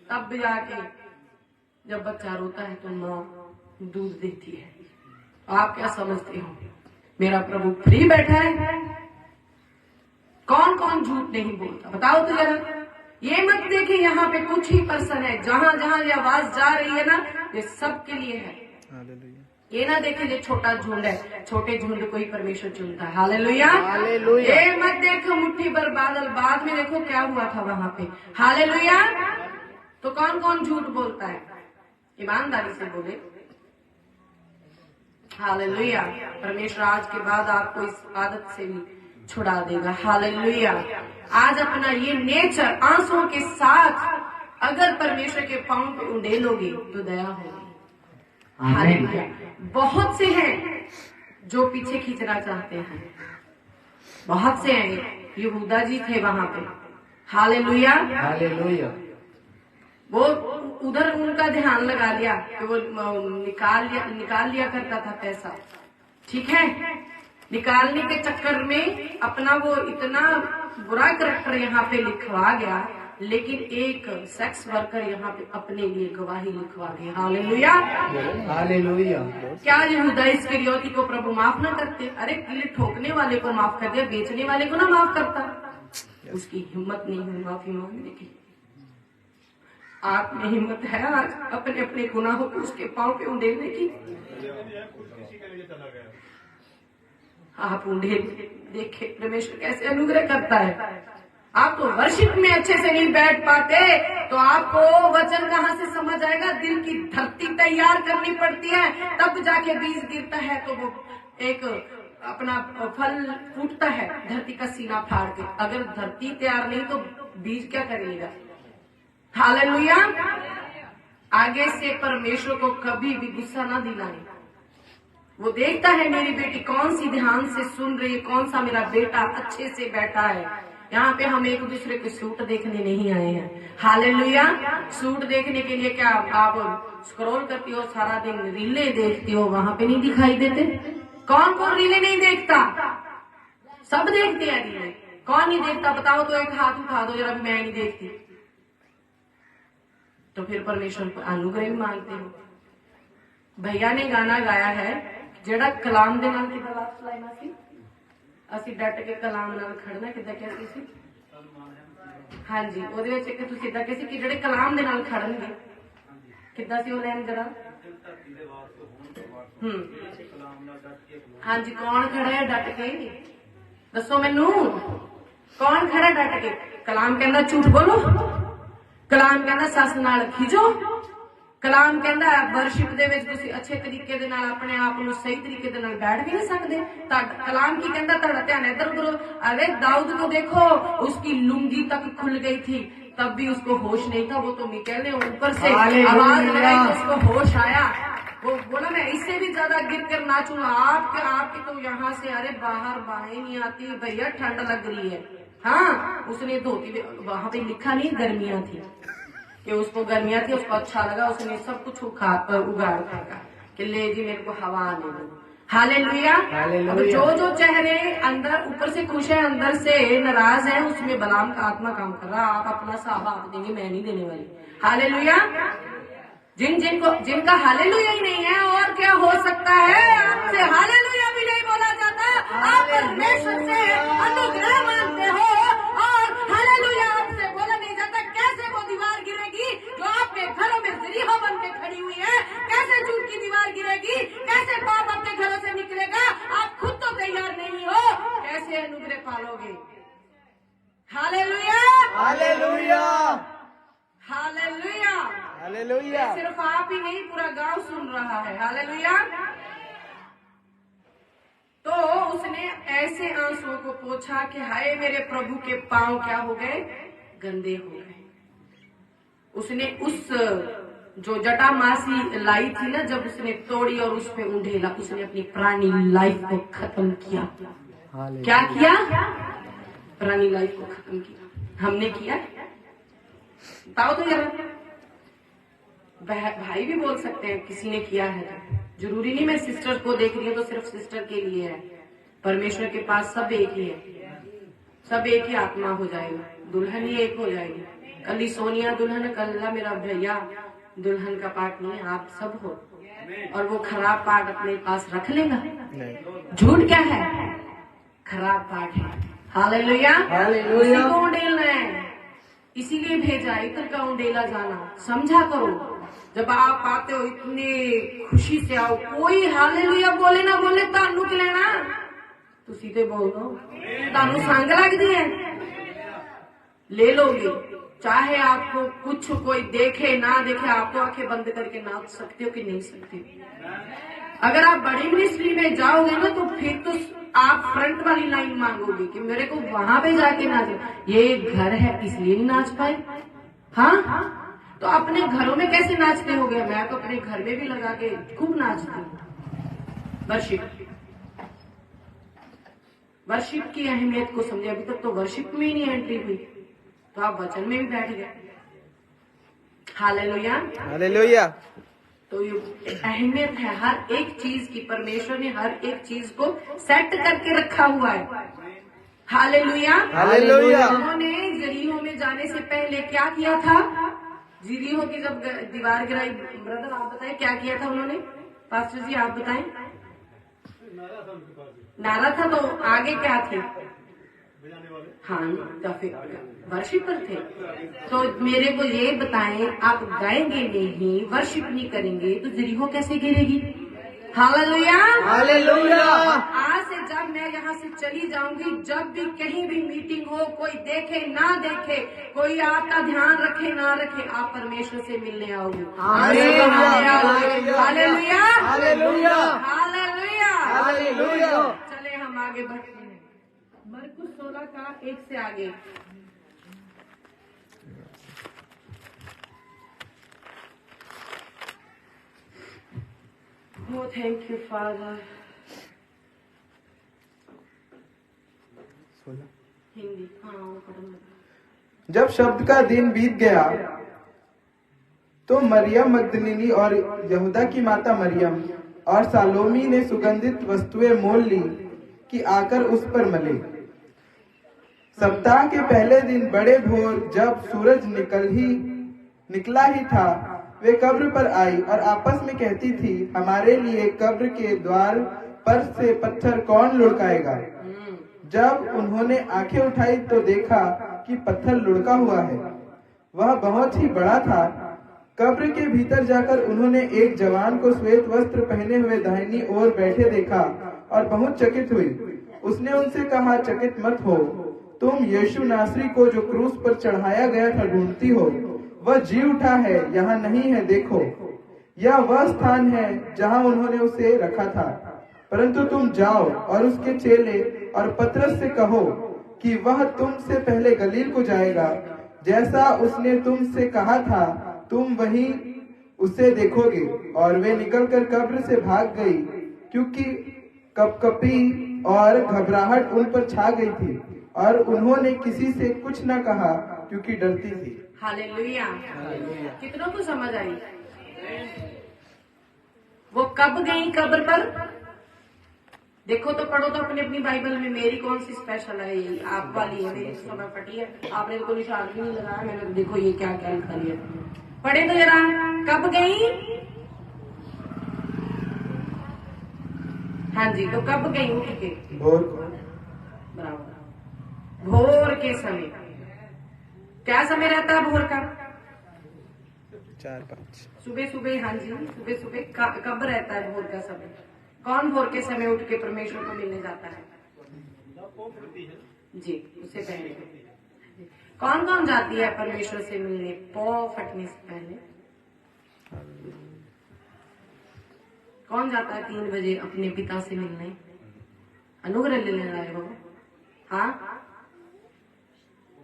तब भी आके जब बच्चा रोता है तो माँ दूध देती है। आप क्या समझते हो? मेरा प्रभु फ्री बैठा है। कौन कौन झूठ नहीं बोलता बताओ तो जरा। ये मत देखे यहाँ पे कुछ ही पर्सन है, जहां जहां ये आवाज जा रही है ना, ये सबके लिए है। ये ना देखे जो छोटा झुंड है, छोटे झुंड को ही परमेश्वर चुनता है। Hallelujah, hallelujah. ये मत देखो मुट्ठी भर बादल, बाद में देखो क्या हुआ था वहां पे। हालेलुया। तो कौन कौन झूठ बोलता है? ईमानदारी से बोले। हालेलुया। परमेश्वर आज के बाद आपको इस आदत से भी छुड़ा देगा। हालेलुया। आज अपना ये नेचर आंसुओं के साथ अगर परमेश्वर के पांव पे उंडेलोगे तो दया होगी। हालेलुया। बहुत से हैं जो पीछे खींचना चाहते हैं, बहुत से हैं। यहूदा जी थे वहां पे। Hallelujah, hallelujah. वो उधर उनका ध्यान लगा लिया कि वो निकाल लिया करता था पैसा, ठीक है। निकालने के चक्कर में अपना वो इतना बुरा करैक्टर यहाँ पे लिखवा गया, लेकिन एक सेक्स वर्कर यहाँ पे अपने लिए गवाही लिखवा गया। Hallelujah, hallelujah. क्या यहूदा इस्करियोती को प्रभु माफ न करते? अरे किले ठोकने वाले को माफ कर दिया, बेचने वाले को ना माफ करता? उसकी हिम्मत नहीं हुई माफी मांगने की। आप में हिम्मत है आज अपने अपने गुनाहों को उसके पांव पे उंडेलने की? आप उंडेल देखे परमेश्वर कैसे अनुग्रह करता है। आप तो वर्शिप में अच्छे से नहीं बैठ पाते तो आपको वचन कहाँ से समझ आएगा? दिल की धरती तैयार करनी पड़ती है, तब जाके बीज गिरता है तो वो एक अपना फल फूटता है, धरती का सीना फाड़ के। अगर धरती तैयार नहीं तो बीज क्या करेगा? हालेलुया। आगे से परमेश्वर को कभी भी गुस्सा ना दिलाए। वो देखता है मेरी बेटी कौन सी ध्यान से सुन रही है, कौन सा मेरा बेटा अच्छे से बैठा है। यहाँ पे हम एक दूसरे के सूट देखने नहीं आए हैं। हालेलुया। सूट देखने के लिए क्या आप स्क्रॉल करती हो सारा दिन, रीले देखती हो, वहां पे नहीं दिखाई देते? कौन कौन रीले नहीं देखता? सब देखते हैं रीले। कौन नहीं देखता बताओ तो? एक हाथ उठा दो जरा, मैं नहीं देखती। तो फिर परमेश्वर को अनुग्रह मांगते हो। भैया ने गाना गाया है, जेड़ा कलाम दे नाल किदा लास्ट लाइन आसी, ਅਸੀਂ ਡਟ ਕੇ ਕਲਾਮ ਨਾਲ ਖੜਨਾ। ਕਿੱਦਾਂ ਕਿਹਾ ਸੀ? ਹਾਂਜੀ, ਉਹਦੇ ਵਿੱਚ ਇੱਕ ਤੁਸੀਂ ਇਦਾਂ ਕਿਹਾ ਸੀ ਕਿ ਜਿਹੜੇ ਕਲਾਮ ਦੇ ਨਾਲ ਖੜਨਗੇ। ਕਿੱਦਾਂ ਸੀ ਉਹ ਲਾਈਨ ਜਰਾ? ਹਾਂਜੀ, ਕੌਣ ਖੜਾ ਹੈ ਡਟ ਕੇ? ਦੱਸੋ ਮੈਨੂੰ, ਕੌਣ ਖੜਾ ਡਟ ਕੇ? ਕਲਾਮ ਕਹਿੰਦਾ ਝੂਠ ਬੋਲੋ, ਕਲਾਮ ਕਹਿੰਦਾ ਸੱਸ ਨਾਲ ਖਿਜੋ, ਕਲਾਮ ਕਹਿੰਦਾ ਵਰਸ਼ਿਪ ਦੇ ਵਿੱਚ ਤੁਸੀਂ ਅੱਛੇ ਤਰੀਕੇ ਦੇ ਨਾਲ ਆਪਣੇ ਆਪ ਨੂੰ ਸਹੀ ਤਰੀਕੇ ਦੇ ਨਾਲ ਬੈਠ ਵੀ नहीं सकते। कलाम की कहता ਤੁਹਾਡਾ ध्यान इधर उधर। अरे दाऊद को देखो, उसकी लुंगी तक खुल गई थी तब भी उसको होश नहीं था। वो तो मिकाएल ने ऊपर से आवाज लगाई तो उसको होश आया। वो बोला मैं इससे भी ज्यादा गिर कर नाचूंगा। आपके तो यहाँ से अरे बाहर बाहें नहीं आती भैया, ठंड लग रही है। हाँ, उसने धोती, वहां पे लिखा नहीं गर्मियां थी कि उसको गर्मियां थी, उसको अच्छा लगा, उसने सब कुछ उगाड़ फेंका कि ले जी मेरे को हवा आने दो। हालेलुया। अब जो चेहरे अंदर ऊपर से खुश है अंदर से नाराज है, उसमें बलाम का आत्मा काम कर रहा। आप अपना साहब आप देंगे, मैं नहीं देने वाली। हालेलुया। जिनका हालेलुया ही नहीं है, और क्या हो सकता है? आपसे हालेलुया भी नहीं बोला जाता, आप परमेश्वर से अनुग्रह मांगते हो और हालेलुया आपसे बोला नहीं जाता। कैसे वो दीवार गिरेगी जो आपके घरों में ज़रीहो बन के खड़ी हुई है? कैसे झूठ की दीवार गिरेगी? कैसे पाप आपके घरों से निकलेगा? आप खुद तो तैयार नहीं हो, कैसे अनुग्रह पालोगे? Hallelujah, hallelujah, hallelujah, hallelujah. सिर्फ आप ही नहीं, पूरा गांव सुन रहा है। हालेलुया। तो उसने ऐसे आंसुओं को पोंछा कि हाय मेरे प्रभु के पांव क्या हो गए? गंदे हो गए। उसने उस जो जटामासी लाई थी ना, जब उसने तोड़ी और उस पे उंडेला, उसने अपनी पुरानी लाइफ को खत्म किया। क्या किया? पुरानी लाइफ को खत्म किया। हमने किया? बताओ तो जरा। भाई भी बोल सकते हैं किसी ने किया है तो। जरूरी नहीं मैं सिस्टर को देख रही हूँ तो सिर्फ सिस्टर के लिए है। परमेश्वर के पास सब एक ही है, सब एक ही आत्मा हो जाएगा, दुल्हन ही एक हो जाएगी। कल ही सोनिया दुल्हन, कल मेरा भैया दुल्हन का पार्ट नहीं है, आप सब हो। और वो खराब पार्ट अपने पास रख लेगा? झूठ क्या है? खराब पार्ट है। Hallelujah, hallelujah. उसी को उंडेलना है, इसीलिए भेजा इतर का उंडेला जाना। समझा करो, जब आप आते हो इतने खुशी से आओ। कोई हालेलुया बोले ना बोले तानू कि लेना, तो सीधे बोल दो तानू संग लगती है, ले लोगे। चाहे आपको कुछ कोई देखे ना देखे, आप तो आंखें बंद करके नाच सकते हो कि नहीं सकते। अगर आप बड़ी मिनिस्ट्री में जाओगे ना, तो फिर तो आप फ्रंट वाली लाइन मांगोगे कि मेरे को वहां पे जाके नाच। ये घर है इसलिए नहीं नाच पाए। हाँ, तो अपने घरों में कैसे नाचते हो गए? मैं तो अपने घर में भी लगा के खूब नाचती हूँ। वर्शिप की अहमियत को समझे। अभी तक तो वर्शिप में ही नहीं एंट्री हुई, तो आप वचन में भी बैठ गए। Hallelujah, hallelujah. तो ये अहमियत है हर एक चीज की। परमेश्वर ने हर एक चीज को सेट करके रखा हुआ है। Hallelujah, hallelujah. उन्होंने जरीहो में जाने से पहले क्या किया था? जरीहो की जब दीवार गिराई, ब्रदर आप बताएं क्या किया था उन्होंने? पास्टर जी आप बताएं। नारा था, तो आगे क्या थे? हाँ, तो फिर वर्शिपर थे। तो मेरे को ये बताएं, आप गाएंगे नहीं, वर्शिप नहीं करेंगे, तो जरीहो कैसे गिरेगी? Hallelujah, hallelujah. आज से जब मैं यहाँ से चली जाऊंगी, जब भी कहीं भी मीटिंग हो, कोई देखे ना देखे, कोई आपका ध्यान रखे ना रखे, आप परमेश्वर से मिलने आओगे। Hallelujah, hallelujah, hallelujah, hallelujah. चले हम आगे बढ़ते हैं। मरकुस 16 का 1 से आगे। Oh, thank you, Father. Hindi, हाँ, जब शब्द का दिन बीत गया तो मरियम मगदलिनी और यहूदा की माता मरियम और सालोमी ने सुगंधित वस्तुएं मोल ली कि आकर उस पर मले। सप्ताह के पहले दिन बड़े भोर जब सूरज निकला ही था, वे कब्र पर आई और आपस में कहती थी, हमारे लिए कब्र के द्वार पर से पत्थर कौन लुढ़काएगा? जब उन्होंने आंखें उठाई तो देखा कि पत्थर लुढ़का हुआ है, वह बहुत ही बड़ा था। कब्र के भीतर जाकर उन्होंने एक जवान को श्वेत वस्त्र पहने हुए दाहिनी ओर बैठे देखा और बहुत चकित हुई। उसने उनसे कहा, चकित मत हो, तुम यीशु नासरी को जो क्रूस पर चढ़ाया गया था ढूंढती हो। वह जी उठा है, यहाँ नहीं है, देखो यह वह स्थान है जहाँ उन्होंने उसे रखा था। परंतु तुम जाओ और उसके चेले और पतरस से कहो कि वह तुमसे पहले गलील को जाएगा, जैसा उसने तुमसे कहा था तुम वहीं उसे देखोगे। और वे निकलकर कब्र से भाग गई, क्योंकि कपकपी और घबराहट उन पर छा गई थी, और उन्होंने किसी से कुछ न कहा क्योंकि डरती थी। हालेलुया। कितनों को समझ आई? वो कब गई कब्र पर? देखो तो पढ़ो तो अपनी अपनी बाइबल में। मेरी कौन सी स्पेशल है? ये आप वाली है, मेरी समय फटी है। आपने तो कोई निशान भी नहीं लगाया, मैंने तो देखो ये क्या क्या लिखा लिया। पढ़े तो जरा, कब गई? हाँ जी, तो कब गई उठ के? बराबर, भोर के समय। क्या समय रहता है भोर का? 4-5। सुबह सुबह। हाँ जी, सुबह सुबह कब रहता है भोर का समय? कौन भोर के समय उठ के परमेश्वर को मिलने जाता है? जी, उससे पहले कौन कौन जाती है परमेश्वर से मिलने पौ फटने से पहले? कौन जाता है 3 बजे अपने पिता से मिलने? अनुग्रह लेने आए हो? हाँ,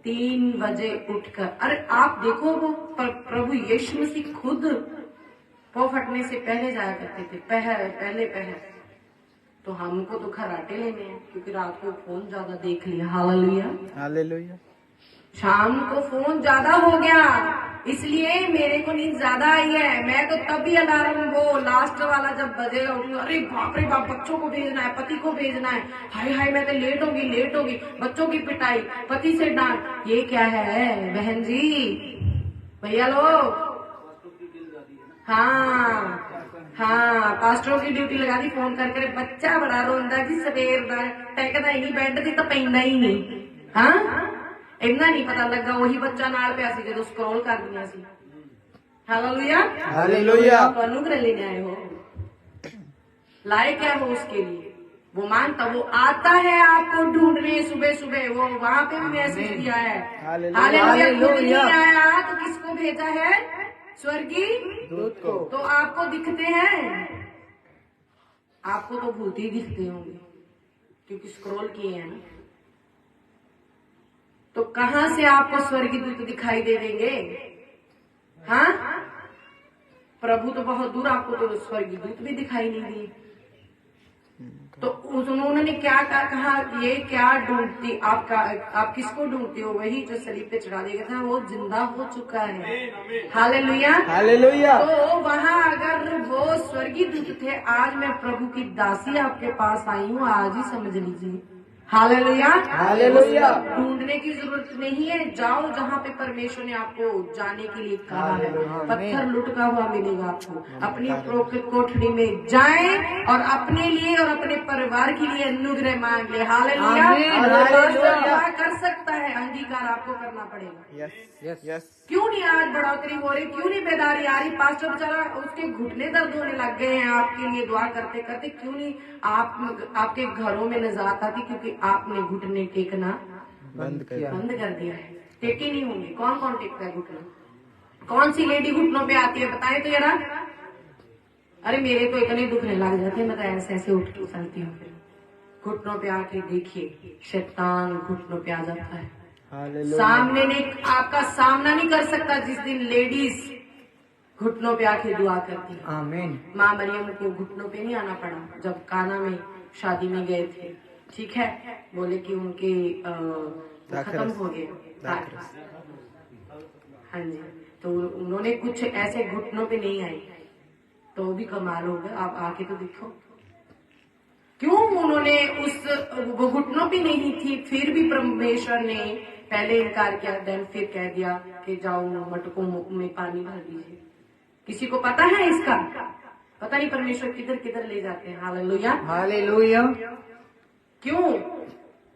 3 बजे उठकर। अरे आप देखो, वो प्रभु यीशु मसीह खुद पौ फटने से पहले जाया करते थे, पहले पहर। तो हमको तो खराटे लेने हैं, क्योंकि रात को फोन ज्यादा देख लिया। Hallelujah, hallelujah. शाम को फोन ज्यादा हो गया, इसलिए मेरे को नींद ज्यादा आई है। मैं तो तभी अलार्म वो लास्ट वाला जब बजेगा उठूंगा, अरे बाप, बच्चों को भेजना है, पति को भेजना है, हाय हाय मैं तो लेट होगी। बच्चों की पिटाई, पति से डांट। ये क्या है बहन जी, भैया लोग? हाँ, पास्टरों की ड्यूटी लगा दी फोन करके। बच्चा बड़ा रोंदा जी सवेर दा, टैकदा ही बैड ते तो पैंदा ही नहीं। हाँ, इतना नहीं पता लगा वही बच्चा नाल पिया सी जो स्क्रॉल कर दिया सी। Hallelujah, hallelujah. तो अनुग्रह लेने आए हो, लाए क्या हो उसके लिए? वो मानता, वो आता है आपको ढूंढने सुबह सुबह। वो वहां पे भी मैसेज दिया है। हालेलुया, खुद नहीं आया तो किसको भेजा है? स्वर्गीय दूत को। तो आपको दिखते हैं, आपको तो भूत ही दिखते होंगे क्योंकि स्क्रॉल किए हैं ना। तो कहां से आपको स्वर्गीय दूत दिखाई दे देंगे? हाँ, प्रभु तो बहुत दूर, आपको तो स्वर्गीय दूत भी दिखाई नहीं दिए। तो उन्होंने क्या कहा, ये क्या ढूंढती आप किसको ढूंढते हो? वही जो सलीब पे चढ़ा दिया था, वो जिंदा हो चुका है। Hallelujah, hallelujah. तो वहाँ अगर वो स्वर्गीय दूत थे, आज मैं प्रभु की दासी आपके पास आई हूँ, आज ही समझ लीजिए। Hallelujah, hallelujah. ढूंढने की जरूरत नहीं है, जाओ जहाँ पे परमेश्वर ने आपको जाने के लिए कहा है। पत्थर लुटका हुआ मिलेगा आपको। अपनी कोठरी में जाएं और अपने लिए और अपने परिवार के लिए अनुग्रह मांग ले। हालेलुया, क्या कर सकता है? अंगीकार आपको करना पड़ेगा। यस। क्यों नहीं आज बढ़ोतरी हो रही? क्यों नहीं बेदारी आ रही? पास्टर बेचारा उसके घुटने दर्द होने लग गए हैं आपके लिए दुआ करते करते। क्यों नहीं आपके घरों में नजात आती? क्योंकि आपने घुटने टेकना बंद कर दिया है। टेके नहीं होंगे। कौन कौन टेकता है घुटना? कौन सी लेडी घुटनों पे आती है बताए तो जरा। अरे मेरे तो इतने दुखने लग जाते हैं, मैं तो ऐसे ऐसे उठ के चलती हूँ। फिर घुटनों पे आके देखिए, शैतान घुटनों पे आ जाता है। सामने ने आपका सामना नहीं कर सकता जिस दिन लेडीज घुटनों पे आके दुआ करती है। आमीन। माँ मरियम को घुटनों पे नहीं आना पड़ा जब काना में शादी में गए थे। ठीक है, बोले कि उनके खत्म हो गए। हाँ जी, तो उन्होंने कुछ ऐसे घुटनों पे नहीं आई, तो भी कमाल हो गया। आप आके तो देखो क्यों उन्होंने वो घुटनों पे नहीं थी, फिर भी परमेश्वर ने पहले इनकार किया, देन फिर कह दिया कि जाओ मटकों में पानी भर दीजिए। किसी को पता है इसका? पता नहीं परमेश्वर किधर किधर ले जाते हैं। Hallelujah, hallelujah. क्यों?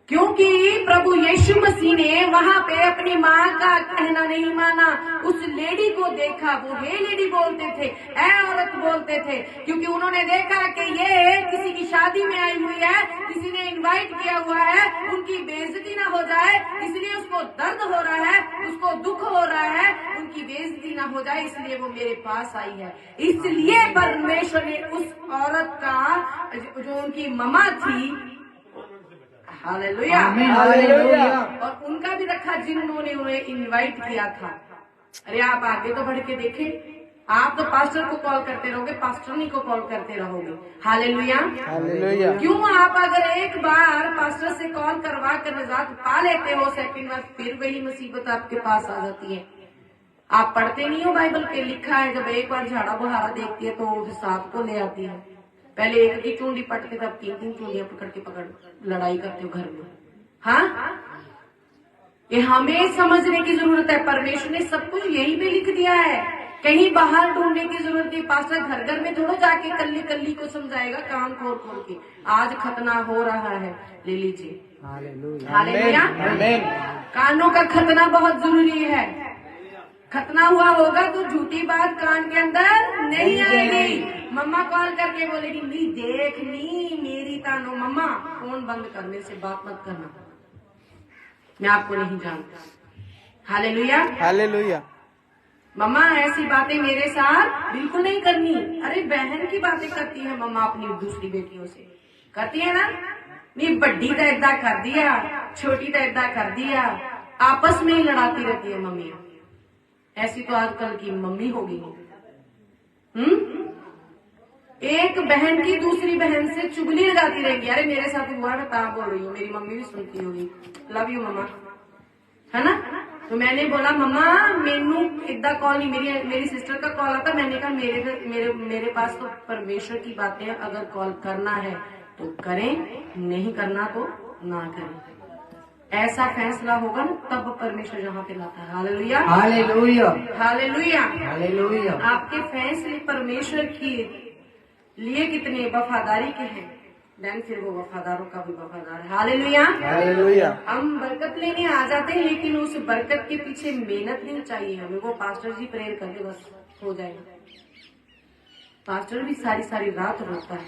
क्योंकि प्रभु यीशु मसीह ने वहां पे अपनी माँ का कहना नहीं माना। उस लेडी को देखा, वो हे लेडी बोलते थे, ऐ औरत बोलते थे, क्योंकि उन्होंने देखा कि ये किसी की शादी में आई हुई है, किसी ने इनवाइट किया हुआ है, उनकी बेइज्जती ना हो जाए, इसलिए उसको दर्द हो रहा है, उसको दुख हो रहा है, उनकी बेइज्जती ना हो जाए, इसलिए वो मेरे पास आई है। इसलिए परमेश्वर ने उस औरत का, जो उनकी ममा थी, हालेलुया, हालेलुया, और उनका भी रखा जिन्होंने उन्हें इनवाइट किया था। अरे आप आगे तो बढ़ के देखें, आप तो पास्टर को कॉल करते रहोगे, पास्टर नहीं को कॉल करते रहोगे। Hallelujah, hallelujah. क्यों? आप अगर एक बार पास्टर से कॉल करवा कर निजात पा लेते हो, सेकंड बार फिर वही मुसीबत आपके पास आ जाती है। आप पढ़ते नहीं हो बाइबल पे? लिखा है जब एक बार झाड़ा बुहारा देखती है तो फिर 7 को ले आती है। पहले एक की चूंडी पटते तब 3 चूंडियां पकड़ लड़ाई करते हो घर में। हाँ, ये हमें समझने की जरूरत है। परमेश्वर ने सब कुछ यहीं पे लिख दिया है, कहीं बाहर ढूंढने की जरूरत नहीं। पास्टर घर घर में थोड़ा जाके कल्ली कल्ली को समझाएगा कान खोल खोल के। आज खतना हो रहा है, ले लीजिए। हालेलुया। कानों का खतना बहुत जरूरी है। खतना हुआ होगा तो झूठी बात कान के अंदर नहीं आएगी। मम्मा कॉल करके बोलेगी नी देख नी मेरी तानो। मम्मा फोन बंद कर, मेरे से बात मत करना, मैं आपको नहीं जानता। Hallelujah, hallelujah. मम्मा ऐसी बातें मेरे साथ बिल्कुल नहीं करनी। अरे बहन की बातें करती है मम्मा अपनी दूसरी बेटियों से, करती है ना? नहीं, बड्डी तो ऐदा कर दिया, छोटी तो ऐदा कर दिया, आपस में ही लड़ाती रहती है मम्मी। ऐसी तो आजकल की मम्मी होगी। एक बहन की दूसरी बहन से चुगली लगाती रहेगी। अरे मेरे साथ हुआ ना, ता बोल रही हूँ, मेरी मम्मी भी सुनती होगी। लव यू मम्मा, है ना? तो मैंने बोला मम्मा मेनू इदा कॉल नहीं, मेरी सिस्टर का कॉल आता। मैंने कहा मेरे पास तो परमेश्वर की बातें हैं, अगर कॉल करना है तो करें, नहीं करना तो ना करें। ऐसा फैसला होगा ना तब परमेश्वर यहाँ पे लाता है। Hallelujah, hallelujah, hallelujah, hallelujah. आपके फैसले परमेश्वर के लिए कितने वफादारी के हैं, देन फिर वो वफादारों का भी वफादार है। Hallelujah, hallelujah. हम बरकत लेने आ जाते हैं लेकिन उस बरकत के पीछे मेहनत नहीं चाहिए हमें। वो पास्टर जी प्रेयर कर दे बस हो जाएगा। पास्टर भी सारी सारी रात रोता है,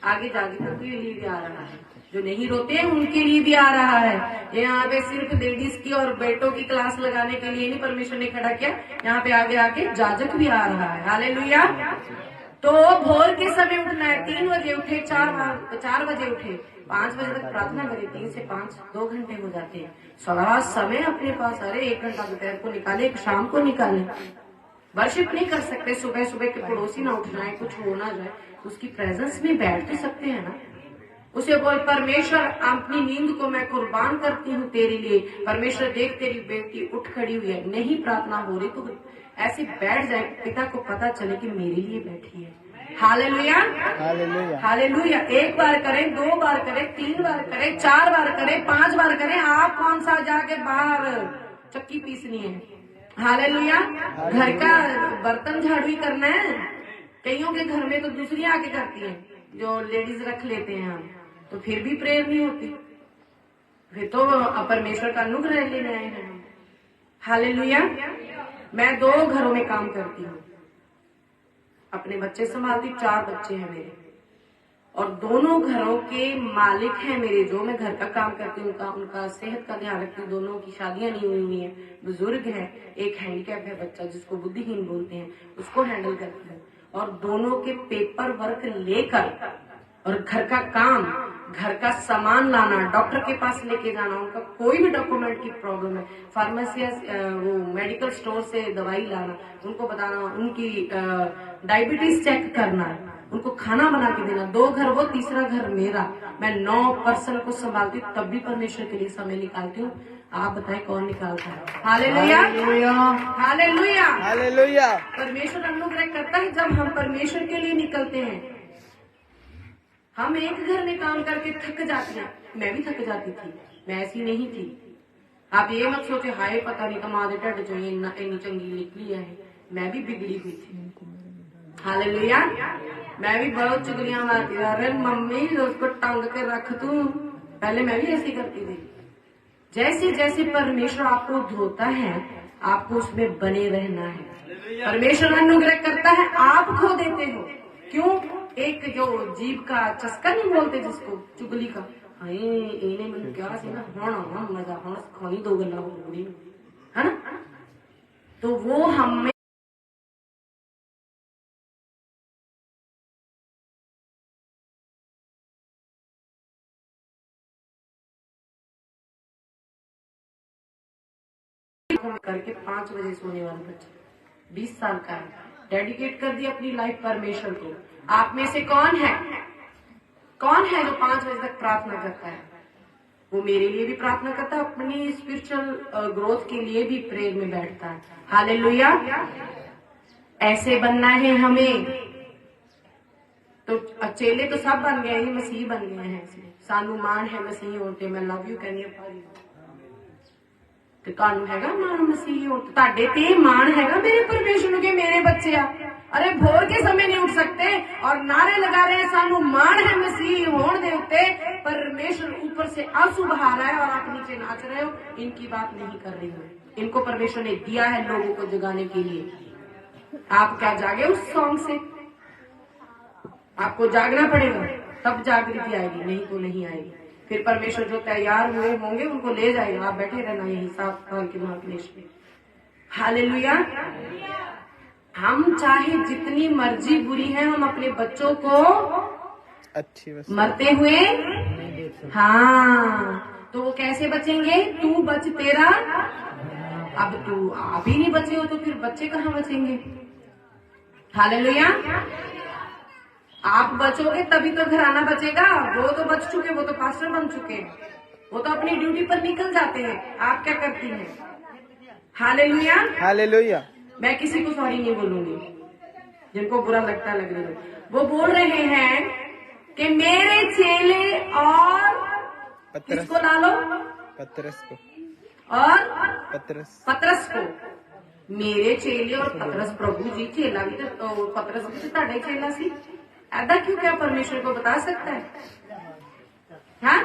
आगे जाके उनके लिए भी आ रहा है। जो नहीं रोते हैं उनके लिए भी आ रहा है। यहाँ पे सिर्फ लेडीज की और बेटों की क्लास लगाने के लिए नहीं परमेश्वर ने खड़ा किया, यहाँ पे आगे आके जाजक भी आ रहा है। हालेलुया। तो भोर के समय उठना है, 3 बजे उठे, 4 बजे उठे, 5 बजे तक प्रार्थना करें। 3 से 5 2 घंटे हो जाते हैं। सारा समय अपने पास, अरे 1 घंटा दोपहर को निकाले, एक शाम को निकाले। वर्शिप नहीं कर सकते, सुबह सुबह के पड़ोसी ना उठ जाए, कुछ हो ना जाए, उसकी प्रेजेंस में बैठ तो सकते हैं ना। उसे बोल परमेश्वर अपनी नींद को मैं कुर्बान करती हूँ तेरे लिए। परमेश्वर देख तेरी बेटी उठ खड़ी हुई है, नहीं प्रार्थना हो रही तो ऐसे बैठ जाए, पिता को पता चले कि मेरे लिए बैठी है। Hallelujah, hallelujah. हालेलुया। 1 बार करें, 2 बार करें, 3 बार करें, 4 बार करें, 5 बार करें। आप कौन सा जाके बाहर चक्की पीसनी है? हालेलुया। घर का बर्तन झाड़ू ही करना है। कईयों के घर में तो दूसरी आके करती है, जो लेडीज रख लेते हैं हम, तो फिर भी प्रेयर नहीं होती, फिर तो परमेश्वर का अनुग्रह लेने आए हैं हम। हालेलुया। मैं 2 घरों में काम करती हूँ, अपने बच्चे संभालती, 4 बच्चे हैं मेरे, और दोनों घरों के मालिक हैं मेरे। जो मैं घर का काम करती हूँ उनका सेहत का ध्यान रखती हूँ। दोनों की शादियां नहीं हुई है, बुजुर्ग है, एक हैंडीकैप है बच्चा जिसको बुद्धिहीन बोलते हैं, उसको हैंडल करती हूँ। और दोनों के पेपर वर्क लेकर और घर का काम, घर का सामान लाना, डॉक्टर के पास लेके जाना, उनका कोई भी डॉक्यूमेंट की प्रॉब्लम है, फार्मेसी वो मेडिकल स्टोर से दवाई लाना, उनको बताना, उनकी डायबिटीज चेक करना, उनको खाना बना के देना। 2 घर वो, तीसरा घर मेरा। मैं 9 पर्सन को संभालती हूँ, तब भी परमेश्वर के लिए समय निकालती हूँ। आप बताएं कौन निकालता है? Hallelujah, hallelujah, hallelujah. परमेश्वर अनुग्रह करता है जब हम परमेश्वर के लिए निकलते हैं। हम एक घर में काम करके थक जाते हैं, मैं भी थक जाती थी, मैं ऐसी नहीं थी। आप ये मत सोचे हाय पता नहीं कमादे ढड चो इन्नी चंगी निकली है, मैं भी बिगड़ी हुई थी। हालेलुया। मैं भी बहुत चुगलियां मारती थी, अरे मम्मी उसको टांग के रख तू। पहले मैं भी ऐसी करती थी। जैसे जैसे परमेश्वर आपको धोता है, आपको उसमें बने रहना है। परमेश्वर अनुग्रह करता है, आप खो देते हो। क्यों? एक जो जीव का चस्का नहीं बोलते जिसको, चुगली का, इन्हें मन क्या सी ना होना मजा होना सिखाई 2 गल्ला होनी है ना, तो वो हमें करके 5 बजे सोने वाला बच्चा 20 साल का है, डेडिकेट कर दी अपनी लाइफ परमेश्वर को। आप में से कौन है जो 5 बजे तक प्रार्थना करता है? वो मेरे लिए भी प्रार्थना करता है, अपनी स्पिरिचुअल ग्रोथ के लिए भी प्रेयर में बैठता है। हालेलुया। ऐसे बनना है हमें। तो चेले तो सब बन गए, मसीह बन गए हैं। सानू मान है मसीह होते। मैं लव यू कहनी पारी ਤੇ ਤੁਹਾਨੂੰ ਹੈਗਾ ਮਾਣ ਮਸੀਹ ਹੋ ਤੁਹਾਡੇ ਤੇ ਮਾਣ ਹੈਗਾ मेरे परमेश्वर ਨੂੰ कि मेरे बच्चे आ। अरे भोर के समय नहीं उठ सकते और नारे लगा रहे हैं सानू मान है मसीह होने दे उत्ते। परमेश्वर ऊपर से आंसू बहा रहा है और आप नीचे नाच रहे हो। इनकी बात नहीं कर रही हूँ। इनको परमेश्वर ने दिया है लोगों को जगाने के लिए। आप क्या जागे उस सॉन्ग से? आपको जागना पड़ेगा, तब जागृति आएगी, नहीं तो नहीं आएगी। फिर परमेश्वर जो तैयार हुए होंगे उनको ले जाएगा। आप बैठे रहना यही 7 साल के महाक्लेश में। हालेलुया। हम चाहे जितनी मर्जी बुरी है, हम अपने बच्चों को अच्छी मरते हुए, हाँ, तो वो कैसे बचेंगे? तू बच तेरा। अब तू आप ही नहीं बचे हो तो फिर बच्चे कहाँ बचेंगे? हालेलुया। आप बचोगे तभी तो घराना बचेगा। वो तो बच चुके, वो तो पास्टर बन चुके हैं, वो तो अपनी ड्यूटी पर निकल जाते हैं। आप क्या करती हैं? हालेलुया। हालेलुया। मैं किसी को सॉरी नहीं बोलूंगी, जिनको बुरा लगता लग रहा है। वो बोल रहे हैं कि मेरे चेले और किसको डालो? पतरस को और पतरस को। मेरे चेले और पतरस। प्रभु जी चेला भी तो पतरस भी तो ਤੁਹਾਡਾ चेला सी। ऐसा क्यों? क्या परमेश्वर को बता सकता है? हाँ,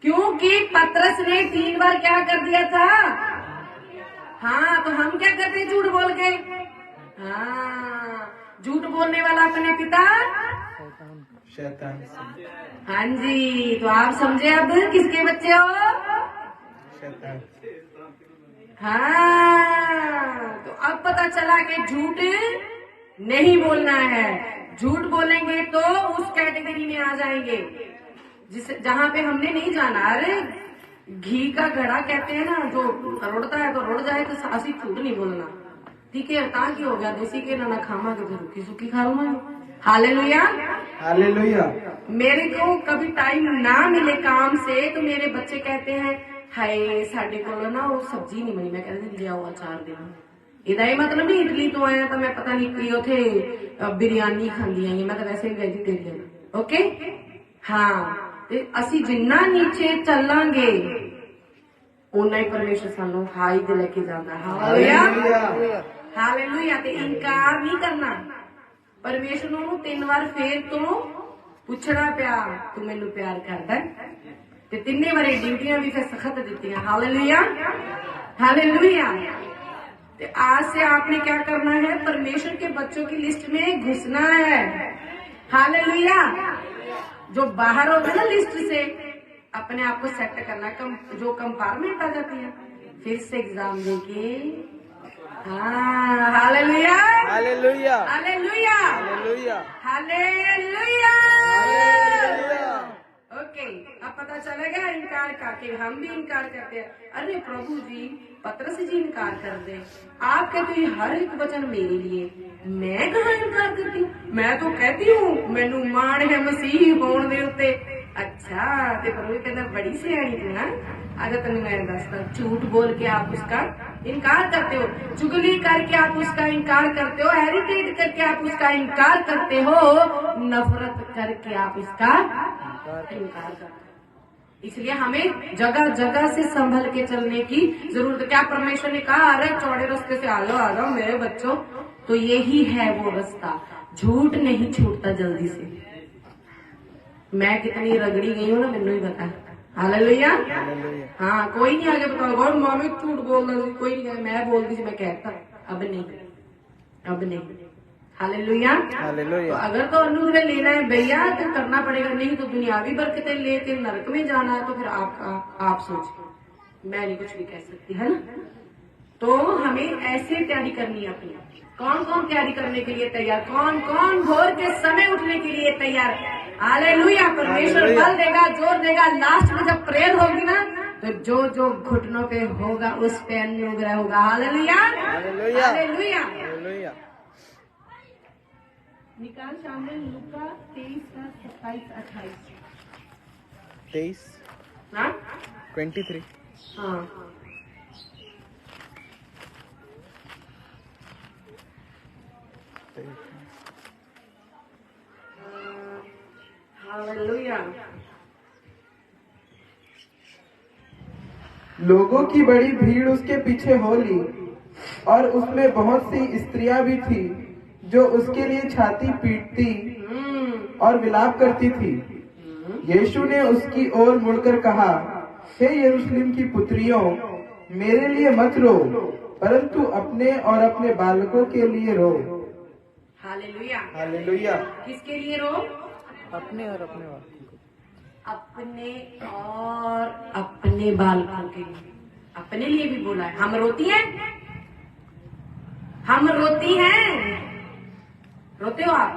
क्योंकि पतरस ने 3 बार क्या कर दिया था? हाँ, तो हम क्या करते हैं? झूठ बोल के। हाँ, झूठ बोलने वाला अपने पिता शैतान। हाँ जी, तो आप समझे अब किसके बच्चे हो? शैतान। हाँ, तो अब पता चला कि झूठ नहीं बोलना है। झूठ बोलेंगे तो उस कैटेगरी में आ जाएंगे जिस जहाँ पे हमने नहीं जाना। अरे घी का घड़ा कहते हैं ना, जो रुड़ता है तो रुड़ जाए तो सासी झूठ नहीं बोलना। ठीक है, ताकि हो गया देसी के ना खामा के तो रुकी सुखी खा लूंगा। हालेलुया। हालेलुया। मेरे को कभी टाइम ना मिले काम से तो मेरे बच्चे कहते हैं हाय साडे को ना वो सब्जी नहीं बनी। मैं कहती ले आओ अचार देना। ਇਹਦਾ ਇਹ मतलब नहीं इटली तो आया तो मैं पता नहीं की उथे बिरयानी खांदी आई। मैं तो वैसे ही वेजिटेरियन। ओके, हाँ, ते असी जिन्ना नीचे चलांगे उन्ना ही परमेश्वर सानू हाई ते लेके जांदा। हालेलुया। हालेलुया। ते इनकार नहीं करना। परमेश्वर नूं 3 बार फिर तो पुछना पिया तू मैनू प्यार करदा ते 3 बारी ड्यूटियां भी फिर सख्त दित्तियां। हालेलुया। हालेलुया। तो आज से आपने क्या करना है? परमेश्वर के बच्चों की लिस्ट में घुसना है। हालेलुया। जो बाहर होगा ना लिस्ट से, अपने आप को सेट करना। जो कंपार्टमेंट आ जाती है फिर से एग्जाम देके। हाँ, hallelujah. Hallelujah. Hallelujah. Hallelujah. Hallelujah. Hallelujah. Okay, अब पता चलेगा इनकार करके हम भी इनकार करते हैं। अरे प्रभु जी, पतरस जी इनकार कर दे। आप कहते हो हर एक वचन मेरे लिए, मैं कहाँ इनकार करती हूँ? मैं तो कहती हूँ मैनू मान है मसीह होने दे उत्ते। अच्छा, ते प्रभु कहता बड़ी सियाणी तू ना। अगर तेन मैं दसता, झूठ बोल के आप उसका इनकार करते हो, चुगली करके आप उसका इनकार करते हो, हेरिटेज करके आप उसका इनकार करते हो, नफरत करके आप उसका इनकार करते हो। इसलिए हमें जगह जगह से संभल के चलने की जरूरत है। क्या परमेश्वर ने कहा अरे चौड़े रास्ते से आ जाओ मेरे बच्चों? तो यही है वो रास्ता। झूठ नहीं छूटता जल्दी से। मैं कितनी रगड़ी गई हूँ ना, मैनू ही पता। हालेलुया। हाँ, कोई नहीं आगे बताओ गौर मामी झूठ बोल रही, कोई नहीं। मैं बोलती थी, मैं कहता अब नहीं, अब नहीं। हालेलुया। हालेलुया। तो अगर तो अनुग्रह लेना है भैया तो करना पड़ेगा, नहीं तो दुनियावी बरकतें लेके नरक में जाना है तो फिर आप सोचिए। मैं नहीं कुछ भी कह सकती, है ना। तो हमें ऐसे तैयारी करनी है अपनी। कौन कौन तैयारी करने के लिए तैयार? कौन कौन भोर के समय उठने के लिए तैयार? हालेलुया। परमेश्वर बल देगा, जोर देगा। लास्ट में जब प्रेयर होगी ना तो जो जो घुटनों पे होगा उस पे अनुग्रह होगा। हालेलुया। हालेलुया। हालेलुया। हालेलुया। निकाल शामिल लूका 23 का 27-28। 23 हाँ 23 हाँ हालेलुया। लोगों की बड़ी भीड़ उसके पीछे हो ली और उसमें बहुत सी स्त्रियां भी थी जो उसके लिए छाती पीटती और विलाप करती थी। यीशु ने उसकी ओर मुड़कर कहा, हे यरूशलेम की पुत्रियों, मेरे लिए मत रो, परंतु अपने और अपने बालकों के लिए रो। हालेलुया। हालेलुया। किसके लिए रो? अपने और अपने बालकों को। अपने और अपने बालकों के लिए। अपने लिए भी बोला है। हम रोती हैं, हम रोती हैं, रोते हो आप?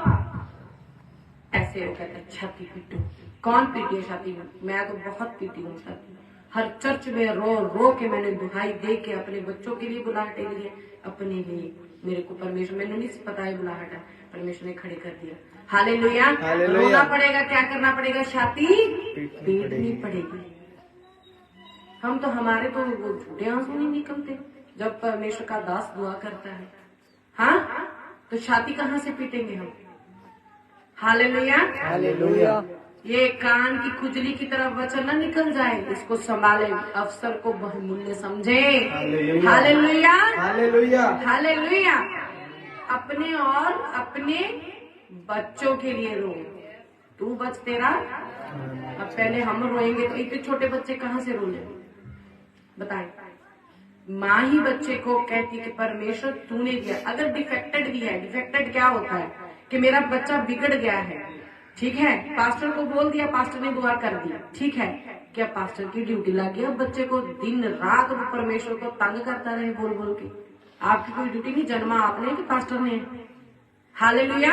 ऐसे हो कहते छाती पीटू। कौन पीटी है छाती में? मैं तो बहुत पीटी हूँ छाती। हर चर्च में रो रो के मैंने दुहाई दे के अपने बच्चों के लिए बुलाहटे लिए, अपने लिए। मेरे को परमेश्वर, मैंने नहीं पता है बुलाहट है, परमेश्वर ने खड़े कर दिया। हालेलुया। हालेलुया। रोना पड़ेगा, क्या करना पड़ेगा? छाती पीटनी पड़ेगी। हम तो, हमारे तो वो झूठे आंसू नहीं निकलते जब परमेश्वर का दास दुआ करता है। हाँ, तो छाती कहाँ से पीटेंगे हम? हालेलुया। हालेलुया। ये कान की खुजली की तरफ वचन न निकल जाए, इसको संभाले, अवसर को बहुमूल्य समझे। हालेलुया। हालेलुया। हालेलुया। हालेलुया। अपने और अपने बच्चों के लिए रो। तू बच तेरा। अब पहले हम रोएंगे तो इतने छोटे बच्चे कहाँ से रो ले? बताएं। माँ ही बच्चे को कहती कि परमेश्वर तूने दिया। अगर डिफेक्टेड भी है, डिफेक्टेड क्या होता है कि मेरा बच्चा बिगड़ गया है, ठीक है, पास्टर को बोल दिया, पास्टर ने दुआ कर दी, ठीक है, क्या पास्टर की ड्यूटी लग गई? अब बच्चे को दिन रात वो परमेश्वर को तंग करता रहे बोल बोल के। आपकी कोई ड्यूटी नहीं, जन्मा आपने कि पास्टर ने? हालेलुया।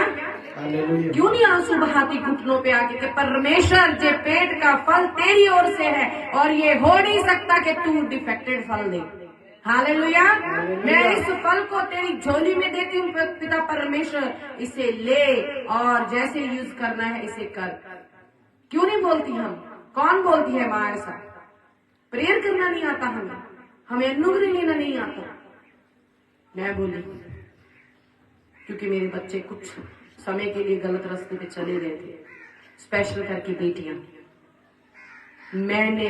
हालेलुया। क्यों नहीं आंसू बहाती घुटनों पे आके कि परमेश्वर जे पेट का फल तेरी ओर से है और ये हो नहीं सकता कि तू डिफेक्टेड फल दे। हालेलुया। मैं इस फल को तेरी झोली में देती हूँ पिता परमेश्वर, इसे ले और जैसे यूज करना है इसे कर। क्यों नहीं बोलती हम? कौन बोलती है माँ ऐसा? प्रेयर करना नहीं आता हमें, हमें अनुग्रह लेना नहीं आता। मैं बोली क्योंकि मेरे बच्चे कुछ समय के लिए गलत रास्ते पे चले गए थे, स्पेशल करके बेटियां। मैंने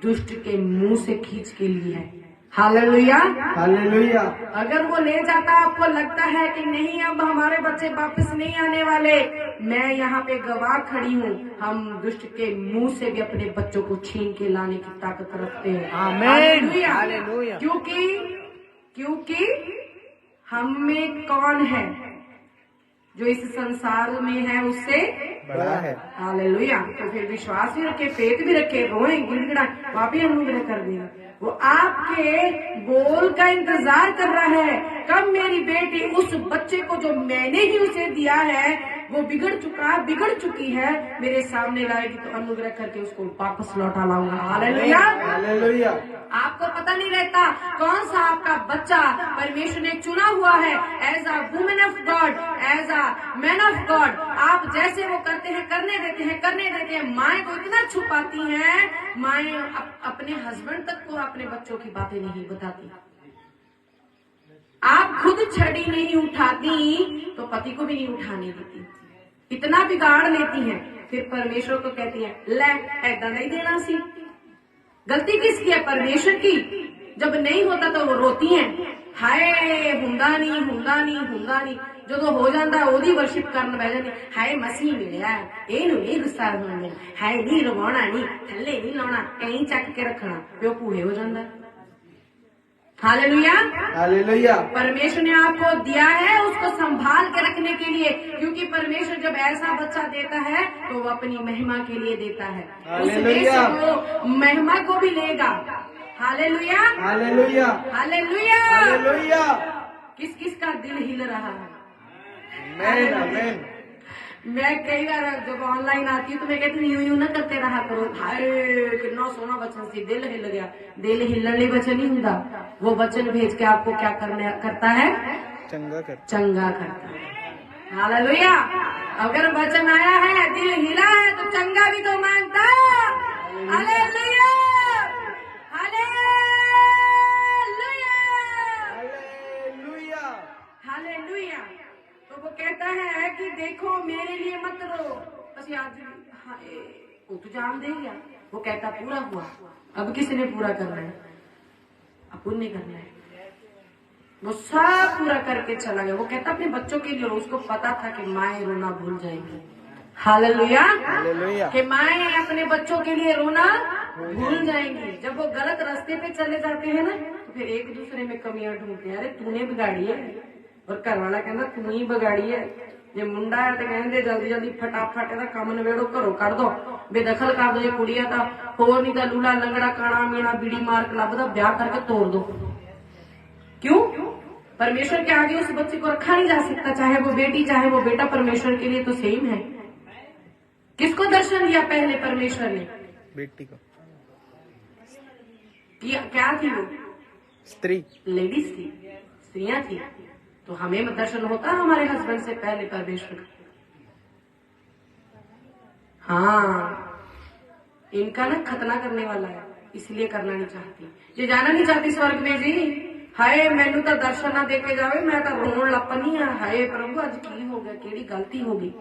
दुष्ट के मुंह से खींच के ली है। हालेलुया। हालेलुया। अगर वो ले जाता, आपको लगता है कि नहीं अब हमारे बच्चे वापस नहीं आने वाले, मैं यहाँ पे गवाह खड़ी हूँ, हम दुष्ट के मुंह से भी अपने बच्चों को छीन के लाने की ताकत रखते हैं। आमीन। हालेलुया। हालेलुया। क्योंकि हम में कौन है जो इस संसार में है उससे बड़ा है। हालेलुया। तो फिर विश्वास भी रखे, फेथ भी रखे, रोए गिड़गिड़ा, वहां भी अनुग्रह कर देगा। वो आपके बोल का इंतजार कर रहा है, कब मेरी बेटी उस बच्चे को जो मैंने ही उसे दिया है वो बिगड़ चुकी है, मेरे सामने लाएगी तो अनुग्रह करके उसको वापस लौटा लाऊंगा। हालेलुया। हालेलुया। आपको पता नहीं रहता कौन सा आपका बच्चा परमेश्वर ने चुना हुआ है as a woman of God, as a man of God. आप जैसे वो करते हैं करने देते हैं। माएँ को इतना छुपाती हैं, माएँ अपने हस्बैंड तक को अपने बच्चों की बातें नहीं बताती। आप खुद छड़ी नहीं उठाती तो पति को भी नहीं उठाने देती, इतना बिगाड़ लेती हैं। फिर परमेश्वर को कहती है ले ऐदा नहीं देना सी। गलती किसकी है? परमेश्वर की। जब नहीं होता तो वो रोती हैं, हाय हुंदा नहीं। जो हो जाता है ओदी वर्शिप करन बह जाती, हाय मसीह मिलिया, एनू नहीं गुस्सा होना, हाय नहीं रवाना नहीं, थल्ले नहीं लाना, कहीं चक के रखना, प्यो भूहे हो जाता। हालेलुया। हालेलुया। परमेश्वर ने आपको दिया है उसको संभाल के रखने के लिए, क्योंकि परमेश्वर जब ऐसा बच्चा देता है तो वो अपनी महिमा के लिए देता है, उसमें से वो महिमा को भी लेगा। हालेलुया। हालेलुया। हालेलुया। हालेलुया। किस किस का दिल हिल रहा है? आमीन। आमीन। मैं कई बार जब ऑनलाइन आती हूँ तो मैं कहती हूँ यूं ना करते रहा करो, हाय कितना सोना वचन सी, दिल हिल गया। दिल हिलने वचन नहीं होता, वो वचन भेज के आपको क्या करता है? चंगा करता है। हालेलुया। अगर वचन आया है, दिल हिला है तो चंगा भी तो मांगता है। से आज हाय वो तो जान दे गया, वो कहता पूरा हुआ, अब किसने पूरा करना है, अपन नहीं करना है। वो सब पूरा करके चला गया। वो कहता अपने बच्चों के लिए, उसको पता था कि माएँ रोना भूल जाएंगी। Hallelujah, hallelujah. कि माएँ अपने बच्चों के लिए रोना भूल जाएंगी। जब वो गलत रास्ते पे चले जाते हैं ना, तो फिर एक दूसरे में कमियां ढूंढते हैं, अरे तूने बिगाड़ी है, और घर वाला कहता तू ही बिगाड़ी है। जे मुंडा है तो कहते जल्दी जल्दी फटाफट ਇਹਦਾ ਕੰਮ ਨਵੇੜੋ, ਘਰੋਂ ਕੱਢ ਦੋ, ਬੇਦਖਲ ਕਰ ਦੋ। ਜੇ ਕੁੜੀ ਆ ਤਾਂ ਹੋਰ, नहीं तो लूला लंगड़ा काना मीना बीड़ी मार क्लब ਦਾ ब्याह करके तोड़ दो। क्यों? परमेश्वर के आगे उस बच्चे को रखा नहीं जा सकता, चाहे वो बेटी चाहे वो बेटा, परमेश्वर के लिए तो सेम है। किसको दर्शन दिया पहले परमेश्वर ने? बेटी को। क्या थी वो? स्त्री, लेडीज थी, स्त्रियां थी। तो हमें दर्शन होता है हमारे हस्बैंड से पहले परमेश्वर का। हाँ, इनका ना खतना करने वाला है, इसलिए करना नहीं चाहती, ये जाना नहीं चाहती स्वर्ग में जी। हाय मैनू तो दर्शन ना देके जावे, मैं तो रोन लपनी है, हाय प्रभु अज की हो गया, केड़ी गलती हो गई।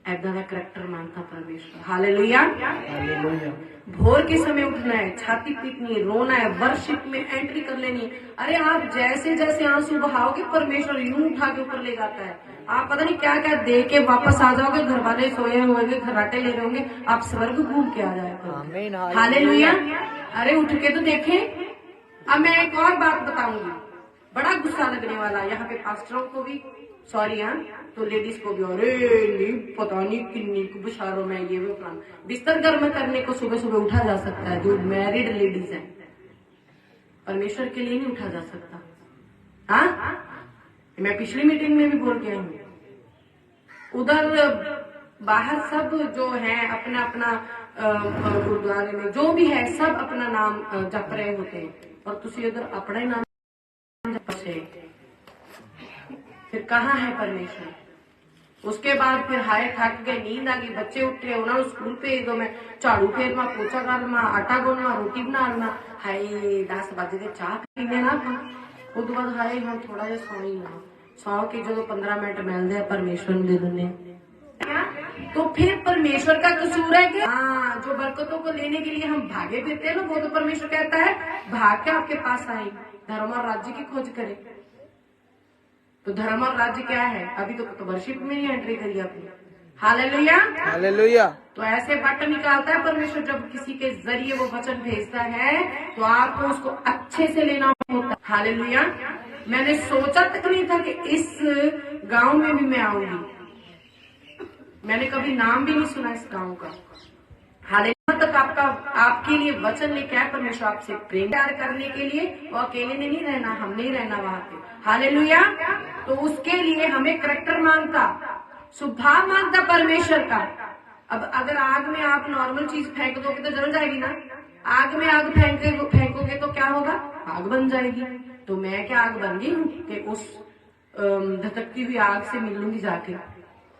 ऐदा का करैक्टर मानता परमेश्वर। Hallelujah, hallelujah. भोर के समय उठना है, छाती पीटनी है, रोना है, वर्शिप में एंट्री कर लेनी है। अरे आप जैसे जैसे आंसू बहाओगे परमेश्वर यूं उठा के ऊपर ले जाता है। आप पता नहीं क्या क्या दे के वापस आ जाओगे, घर वाले सोए होंगे, खर्राटे ले रहे होंगे, आप स्वर्ग घूम के आ जाएगा। हालेलुया। अरे उठ के तो देखें। अब मैं एक और बात बताऊंगी, बड़ा गुस्सा लगने वाला यहाँ पे पास्टरों को भी, सॉरी हाँ, तो लेडीज को भी। अरे नहीं पता नहीं किन्नी को बशारों में ये वो प्लान, बिस्तर गर्म करने को सुबह सुबह उठा जा सकता है जो मैरिड लेडीज है, परमेश्वर के लिए नहीं उठा जा सकता। हाँ, मैं पिछली मीटिंग में भी बोल के आई हूँ। उधर बाहर सब जो है अपना अपना गुरुद्वारे में जो भी है सब अपना नाम जप रहे होते हैं, और तुसी उधर अपना ही नाम जप से, फिर कहाँ है परमेश्वर? उसके बाद फिर हाय थक गए, नींद आ गई, बच्चे उठे, उन्होंने स्कूल भेज दो, मैं झाड़ू फेरना, पोचा करना, आटा गुनना, रोटी बनाना, हाय 10 बज गए, चाह पीने ना ਆਪਾਂ। उस बाद हाय हम थोड़ा जिहा सौ ही ना, सौ के जो 15 मिनट मिलते हैं परमेश्वर दे देने, तो फिर परमेश्वर का कसूर है कि हाँ, जो बरकतों को लेने के लिए हम भागे फिरते हैं ना, वो तो परमेश्वर कहता है भाग के आपके पास आए, धर्म और राज्य की खोज करें। तो धर्म और राज्य क्या है? अभी तो वर्शिप में ही एंट्री करी आपने। Hallelujah, hallelujah. तो ऐसे बटन निकालता है परमेश्वर, जब किसी के जरिए वो वचन भेजता है तो आपको उसको अच्छे से लेना होता है। हालेलुया। मैंने सोचा तक नहीं था कि इस गांव में भी मैं आऊंगी, मैंने कभी नाम भी नहीं सुना इस गांव का। हालेलुया। तक आपके लिए वचन लेके आए परमेश्वर, आपसे प्रेम प्यार करने के लिए। वो अकेले ने नहीं रहना, हमने ही रहना वहां पे। हालेलुया। तो उसके लिए हमें करैक्टर मांगता, स्वभाव मांगता परमेश्वर का। अब अगर आग में आप नॉर्मल चीज फेंक दोगे तो जल जाएगी ना, आग में आग फेंकोगे तो क्या होगा? आग बन जाएगी। तो मैं क्या आग बन गई हूँ कि उस धधकती हुई आग से मिलूंगी जाके?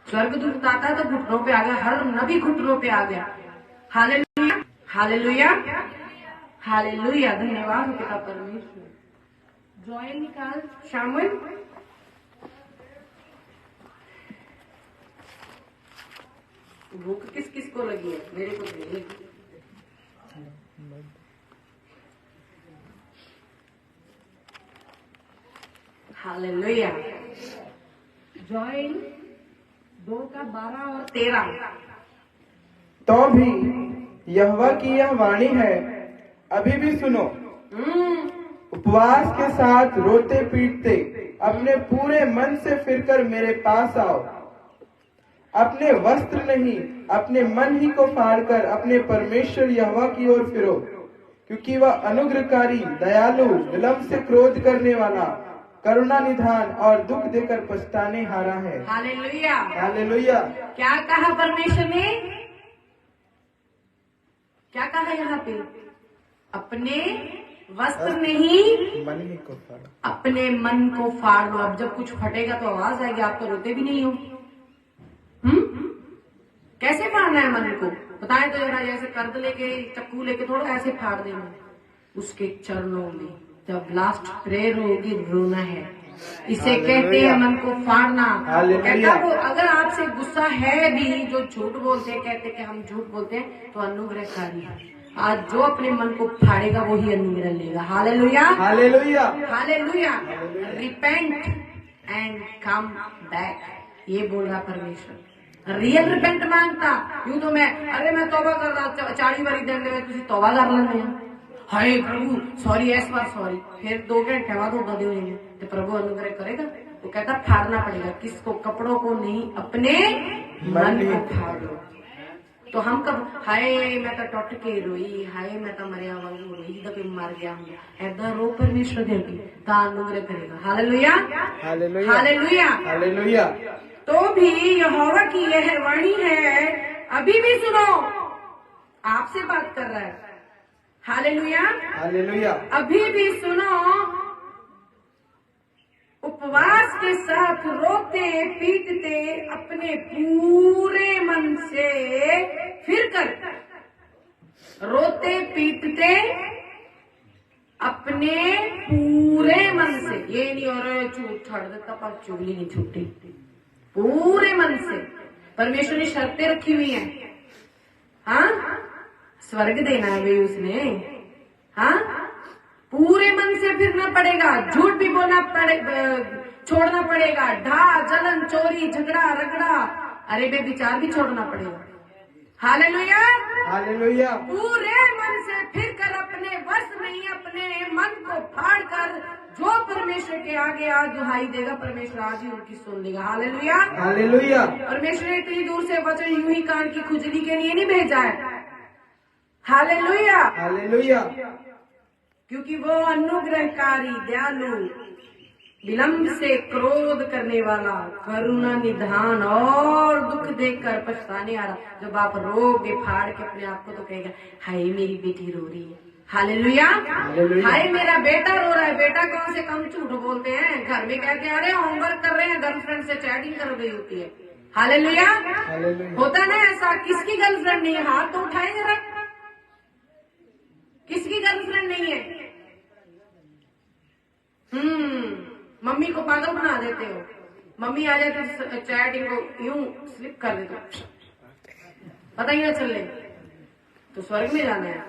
स्वर्गदूत आता है तो घुटनों पे आ गया, हर नबी घुटनों पे आ गया। Hallelujah, hallelujah, hallelujah. धन्यवाद पिता परमेश्वर। जॉयल निकाल शामिल। भूख किस किस को लगी है? मेरे को नहीं लगी। हालेलुया। जॉयल 2:12 और 13। तो भी यहोवा की यह वाणी है, अभी भी सुनो। उपवास के साथ रोते पीटते अपने पूरे मन से फिरकर मेरे पास आओ। अपने वस्त्र नहीं, अपने मन ही को फाड़कर अपने परमेश्वर यहोवा की ओर फिरो, क्योंकि वह अनुग्रहकारी, दयालु, विलंब से क्रोध करने वाला, करुणा निधान और दुख देकर पछताने हारा है। Hallelujah, hallelujah. क्या कहा परमेश्वर ने? क्या कहा यहाँ पे? अपने वस्त्र नहीं, मन ही को फाड़ो, अपने मन को फाड़ लो। अब जब कुछ फटेगा तो आवाज आएगी, आप तो रोते भी नहीं हो। कैसे फाड़ना है मन को? बताएं तो जरा। जैसे कर्द लेके, चक्कू लेके थोड़ा ऐसे फाड़ देना। उसके चरणों में जब लास्ट प्रेयर होगी, रोना है, इसे कहते हैं मन को फाड़ना। हालेलुया। कहता वो अगर आपसे गुस्सा है भी, जो झूठ बोलते हैं, कहते कि हम झूठ बोलते हैं, तो अनुग्रहकारी है। आज जो अपने मन को फाड़ेगा वही अनुग्रह लेगा। Hallelujah, hallelujah, hallelujah. Repent and come back, ये बोल रहा परमेश्वर। रियल रिपेंट मांगता। यूं तो मैं तौबा कर रहा 40 बारी दिन में तुझे तौबा कर लेंगे, हाय प्रभु सॉरी, इस बार सॉरी, फिर 2 घंटे बाद होगा दे तो प्रभु अनुग्रह करेगा। वो कहता फाड़ना पड़ेगा। किसको? कपड़ों को नहीं, अपने मन को फाड़ लो। तो हम कब हाय मैं तो टुट के रोई, हाय मैं तो मरिया वांगू रोई, जब मर गया हूँ, ऐदा रो परमेश्वर देगी ता अनुग्रह करेगा। Hallelujah, hallelujah, hallelujah, hallelujah. तो भी यहोवा की यह वाणी है, अभी भी सुनो। आपसे बात कर रहा है। हालेलुया, हालेलुया, अभी भी सुनो। उपवास के साथ रोते पीटते अपने पूरे मन से फिर कर, रोते पीटते अपने पूरे मन से। ये नहीं हो रहा झूठ छोड़ देता पर चुगली नहीं छूटी। पूरे मन से परमेश्वर ने शर्तें रखी हुई हैं। हाँ, स्वर्ग देना है भाई उसने। हाँ, पूरे मन से फिरना पड़ेगा, झूठ भी बोलना छोड़ना पड़ेगा, ढा जलन चोरी झगड़ा रगड़ा अरे बे विचार भी छोड़ना पड़ेगा। Hallelujah, hallelujah. पूरे मन से फिर कर अपने वश नहीं, अपने मन को फाड़ कर जो परमेश्वर के आगे आज दुहाई देगा, परमेश्वर आज ही उनकी सुन लेगा। Hallelujah, hallelujah. परमेश्वर ने इतनी दूर से वचन यूं ही कान की खुजली के लिए नहीं भेजा है। Hallelujah, hallelujah. क्योंकि वो अनुग्रहकारी, दयालु, विलंब से क्रोध करने वाला, करुणा निधान और दुख देखकर पछताने वाला। जब आप रोगे फाड़ के अपने आप को तो कहेगा हाय मेरी बेटी रो रही है। हालेलुया, हाय मेरा बेटा रो रहा है। बेटा कौन से कम झूठ बोलते हैं, घर में कहते हैं अरे होमवर्क कर रहे हैं, गर्लफ्रेंड से चैटिंग कर रही होती है। हालेलुया, होता ना ऐसा। किसकी गर्लफ्रेंड नहीं है? हाथ तो उठाए जरा। किसकी गर्लफ्रेंड नहीं है? मम्मी को पागल बना देते हो। मम्मी आ जाए तो चैटिंग को यूं स्लिप कर देते हो, पता ही ना चले, तो स्वर्ग में जाना है।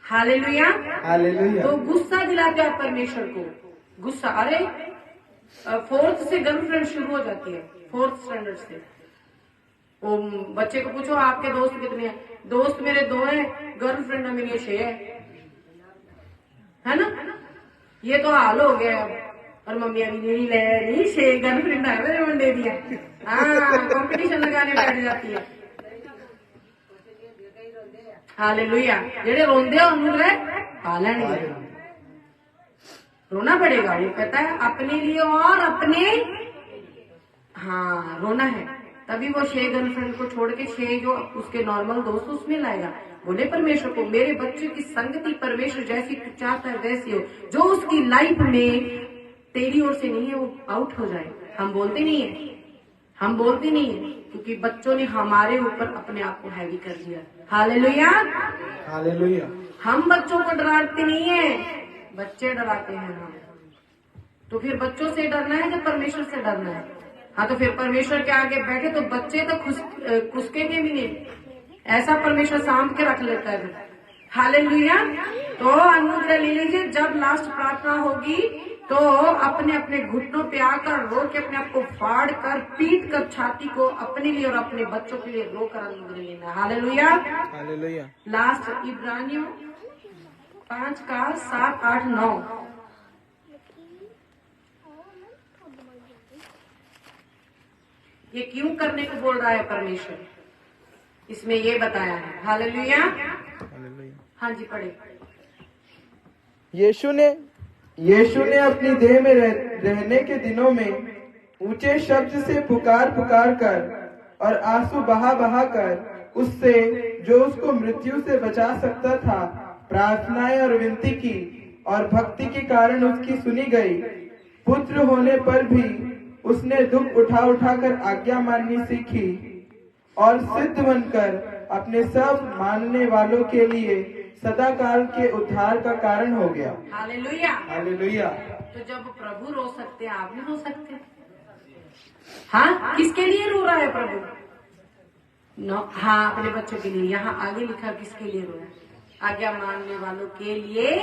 Hallelujah, hallelujah. तो गुस्सा दिलाते आप परमेश्वर को। गुस्सा, अरे 4th से गर्लफ्रेंड शुरू हो जाती है, 4th स्टैंडर्ड से। वो बच्चे को पूछो आपके दोस्त कितने हैं? दोस्त मेरे 2 हैं, गर्लफ्रेंड मेरी 6 है ना। ये तो हाल हो गया। और मम्मी अभी नहीं 6 गर्लफ्रेंड है मेरे मुंडे दिया। हाँ, कंपटीशन लगाने बैठ जाती है। हालेलुया, जेड़े रोंदे अनुग्रह पा लेंगे। रोना पड़ेगा। वो कहता है अपने लिए और अपने, हाँ रोना है। तभी वो 6 गर्लफ्रेंड को छोड़ के 6 जो उसके नॉर्मल दोस्त उसमें लाएगा। बोले परमेश्वर को मेरे बच्चे की संगति परमेश्वर जैसी तू चाहता है वैसी हो, जो उसकी लाइफ में तेरी ओर से नहीं है वो आउट हो जाए। हम बोलते नहीं है, हम बोलते नहीं है, क्योंकि बच्चों ने हमारे ऊपर अपने आप को हैवी कर दिया। Hallelujah, hallelujah. हम बच्चों को डराते नहीं है, बच्चे डराते हैं हम। तो फिर बच्चों से डरना है कि परमेश्वर से डरना है? हाँ, तो फिर परमेश्वर के आगे बैठे तो बच्चे तो खुसकेंगे भी नहीं। ऐसा परमेश्वर सांभ के रख लेता है। हालेलुया, तो अनुग्रह ले लीजिए। जब लास्ट प्रार्थना होगी तो अपने अपने घुटनों पे आकर रो के अपने आप को फाड़ कर पीट कर छाती को अपने लिए और अपने बच्चों के लिए रो कर अनुग्रह लेना। Hallelujah, hallelujah. लास्ट इब्रानियों 5 का 7, 8, 9। ये क्यों करने को बोल रहा है परमेश्वर, इसमें ये बताया है। हालेलुया, हाँ जी पढ़े। यीशु ने अपनी देह में रहने के दिनों में ऊंचे शब्द से पुकार कर और आंसू बहा कर उससे जो उसको मृत्यु से बचा सकता था प्रार्थनाएं और विनती की, और भक्ति के कारण उसकी सुनी गई। पुत्र होने पर भी उसने दुख उठा कर आज्ञा माननी सीखी और सिद्ध बनकर अपने सब मानने वालों के लिए सदा काल के उद्धार का कारण हो गया। Hallelujah, hallelujah. तो जब प्रभु रो सकते हैं, आप भी रो सकते हैं। हाँ, किसके लिए रो रहा है प्रभु? हाँ, अपने बच्चों के लिए। यहाँ आगे लिखा किसके लिए रो रहा है? आज्ञा मानने वालों के लिए।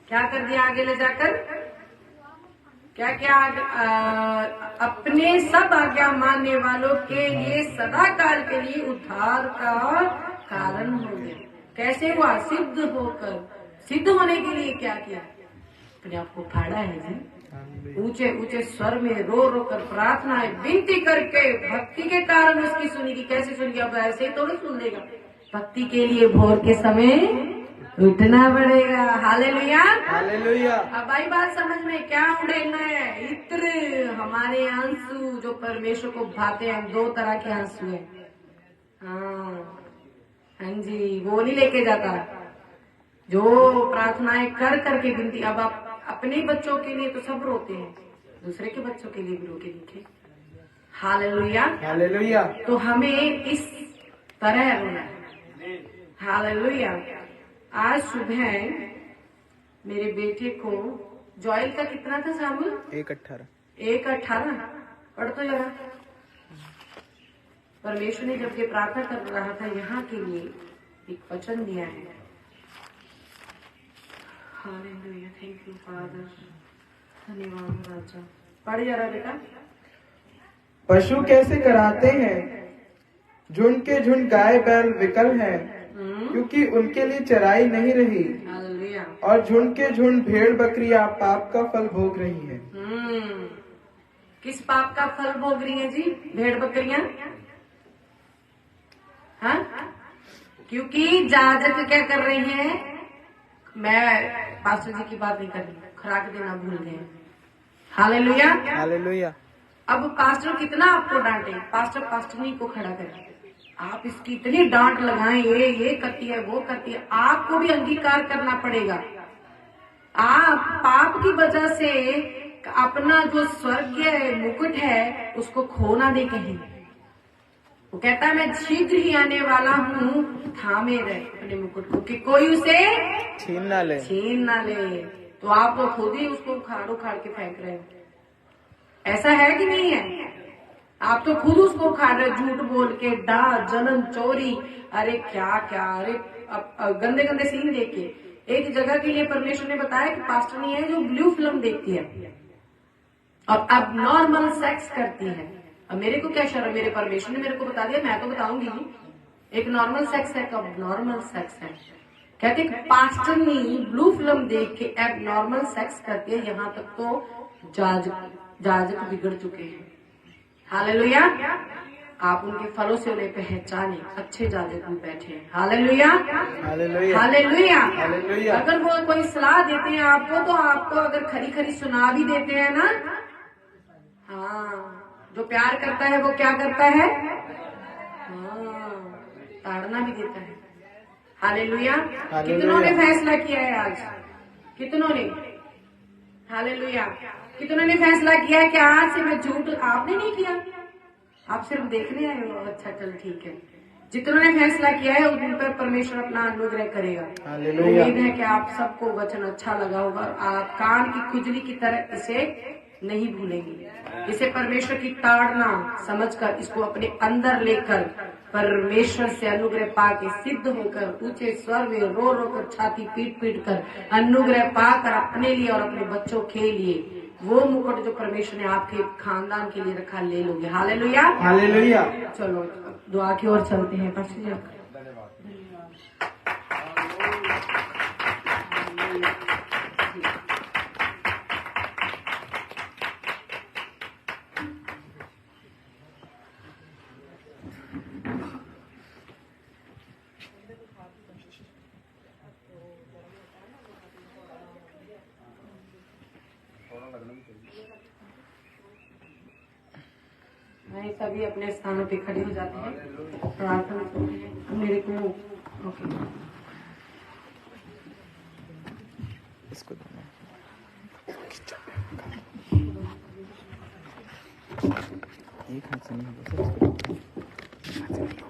क्या कर दिया आगे ले जाकर? क्या क्या अपने सब आज्ञा मानने वालों के लिए सदा काल के लिए उद्धार का कारण हो गया। कैसे हुआ? सिद्ध होकर। सिद्ध होने के लिए क्या किया? अपने आप को फाड़ा है जी। ऊंचे ऊंचे स्वर में रो रो कर प्रार्थना है, विनती करके भक्ति के कारण उसकी सुनेगी। कैसे सुनेगी? अब ऐसे ही थोड़ी सुन लेगा। भक्ति के लिए भोर के समय उठना पड़ेगा। Hallelujah, hallelujah. अब आई बात समझ में? क्या उड़ेना है? इत्र, हमारे आंसू जो परमेश्वर को भाते हैं। दो तरह के आंसू है। हाँ जी, वो नहीं लेके जाता जो प्रार्थनाएं कर करके विनती। अब आप अपने बच्चों के लिए तो सब रोते हैं, दूसरे के बच्चों के लिए भी रो के लिखे। Hallelujah, hallelujah. तो हमें इस तरह रोना है। हालेलुया। आज सुबह मेरे बेटे को जॉयल का कितना था सामुल? 1:18 पढ़ तो जरा। परमेश्वर ने जब ये प्रार्थना कर रहा था यहाँ के लिए एक वचन दिया है। हालेलुया, थैंक यू फादर, धन्यवाद राजा। पढ़ जरा बेटा। पशु कैसे कराते हैं, झुंड के झुंड गाय बैल विकल हैं, क्योंकि उनके लिए चराई नहीं रही। हालेलुया। और झुंड के झुंड भेड़ बकरियां पाप का फल भोग रही हैं। किस पाप का फल भोग रही है जी? भेड़ बकरियां। हाँ, क्योंकि जाजक क्या कर रही हैं? मैं पास्टर जी की बात नहीं कर रही, खुराक देना भूल गए। Hallelujah, hallelujah. अब पास्टर कितना आपको डांटे, पास्टर पास्टरनी को खड़ा करे, आप इसकी इतनी डांट लगाएं, ये करती है, वो करती है। आपको भी अंगीकार करना पड़ेगा। आप पाप की वजह से अपना जो स्वर्गीय मुकुट है उसको खो ना दे कहीं। वो कहता है मैं शीघ्र ही आने वाला हूँ, थामे रहे अपने मुकुट को कि कोई उसे छीन ना ले। तो आप लोग खुद ही उसको उखाड़ के फेंक रहे हो। ऐसा है कि नहीं है? आप तो खुद उसको उखाड़ रहे, झूठ बोल के, डांट, जलन, चोरी, अरे क्या क्या, अरे गंदे गंदे सीन देख के। एक जगह के लिए परमेश्वर ने बताया कि पास्टर नहीं है जो ब्लू फिल्म देखती है और अब नॉर्मल सेक्स करती है। अब मेरे को क्या शर्म, मेरे परमेश्वर ने मेरे को बता दिया, मैं तो बताऊंगी। एक नॉर्मल सेक्स है, कब नॉर्मल सेक्स है। कहते पास्टर नहीं ब्लू फिल्म देख के अब नॉर्मल सेक्स करती है। यहाँ तक तो जाजक बिगड़ चुके हैं। हालेलुया। आप उनके फलों से उन्हें पहचाने। अच्छे जाजक में बैठे हैं। Hallelujah, hallelujah. हालेलुया। हालेलुया। अगर वो कोई सलाह देते हैं आपको, तो आपको अगर खरी खरी सुना भी देते हैं ना। हाँ, जो प्यार करता है वो क्या करता है? हाँ, ताड़ना भी देता है। हालेलुया। कितनों ने फैसला किया है आज? कितनों ने? हालेलुया। कितनों ने फैसला किया है कि आज से मैं झूठ? आपने नहीं किया, आप सिर्फ देखने आए हो। अच्छा चल ठीक है। जितनों ने फैसला किया है उन पर परमेश्वर अपना अनुग्रह करेगा। हालेलुया। उम्मीद है कि आप सबको वचन अच्छा लगा होगा। आप कान की खुजली की तरह इसे नहीं भूलेंगे। इसे परमेश्वर की ताड़ना समझकर इसको अपने अंदर लेकर परमेश्वर से अनुग्रह पाके सिद्ध होकर ऊंचे स्वर में रो रो कर छाती पीट पीट कर अनुग्रह पाकर अपने लिए और अपने बच्चों के लिए वो मुकुट जो परमेश्वर ने आपके खानदान के लिए रखा ले लोगे। Hallelujah, hallelujah. चलो दुआ की ओर चलते हैं। पास्टर जी नहीं, सभी अपने स्थानों पे खड़े हो जाते हैं। प्रार्थना करते हैं। मेरे को ओके, इसको एक हाथ से नहीं होगा सर, इसको हाथ से नहीं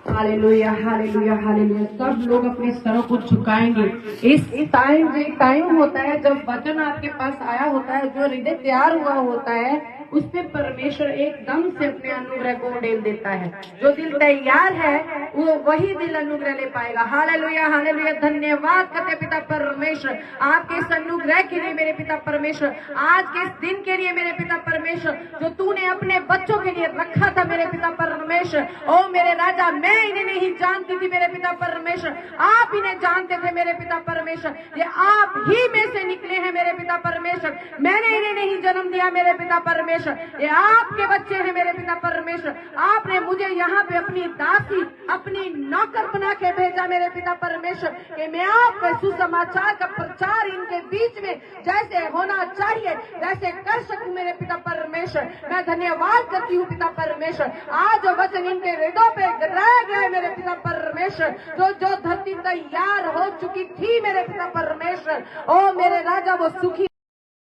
होगा। Hallelujah hallelujah hallelujah. सब लोग अपने सरों को झुकाएंगे। इस टाइम होता है जब वचन आपके पास आया होता है, जो हृदय तैयार हुआ होता है उस पे परमेश्वर एकदम से अपने अनुग्रह को उड़ेल देता है। जो दिल तैयार है वो वही दिल अनुग्रह ले पाएगा। Hallelujah hallelujah. धन्यवाद करते पिता परमेश्वर आपके इस अनुग्रह के लिए मेरे पिता परमेश्वर, आज के इस दिन के लिए मेरे पिता परमेश्वर, जो तूने अपने बच्चों के लिए रखा था मेरे पिता परमेश्वर। ओ मेरे राजा, मैं इन्हें नहीं जानती थी मेरे पिता परमेश्वर, आप इन्हें जानते थे मेरे पिता परमेश्वर। ये आप ही में से निकले हैं मेरे पिता परमेश्वर, मैंने इन्हें नहीं जन्म दिया मेरे पिता परमेश्वर। ये आपके बच्चे हैं मेरे पिता परमेश्वर। आपने मुझे यहाँ पे अपनी दासी, अपनी नौकर बना के भेजा मेरे पिता परमेश्वर, कि मैं आपके सुसमाचार का प्रचार इनके बीच में जैसे होना चाहिए वैसे कर सकूं मेरे पिता परमेश्वर। मैं धन्यवाद करती हूँ पिता परमेश्वर। आज वचन इनके हृदयों पे गिराया गया है मेरे पिता परमेश्वर, जो धरती तैयार हो चुकी थी मेरे पिता परमेश्वर। ओ मेरे राजा, वो सुखी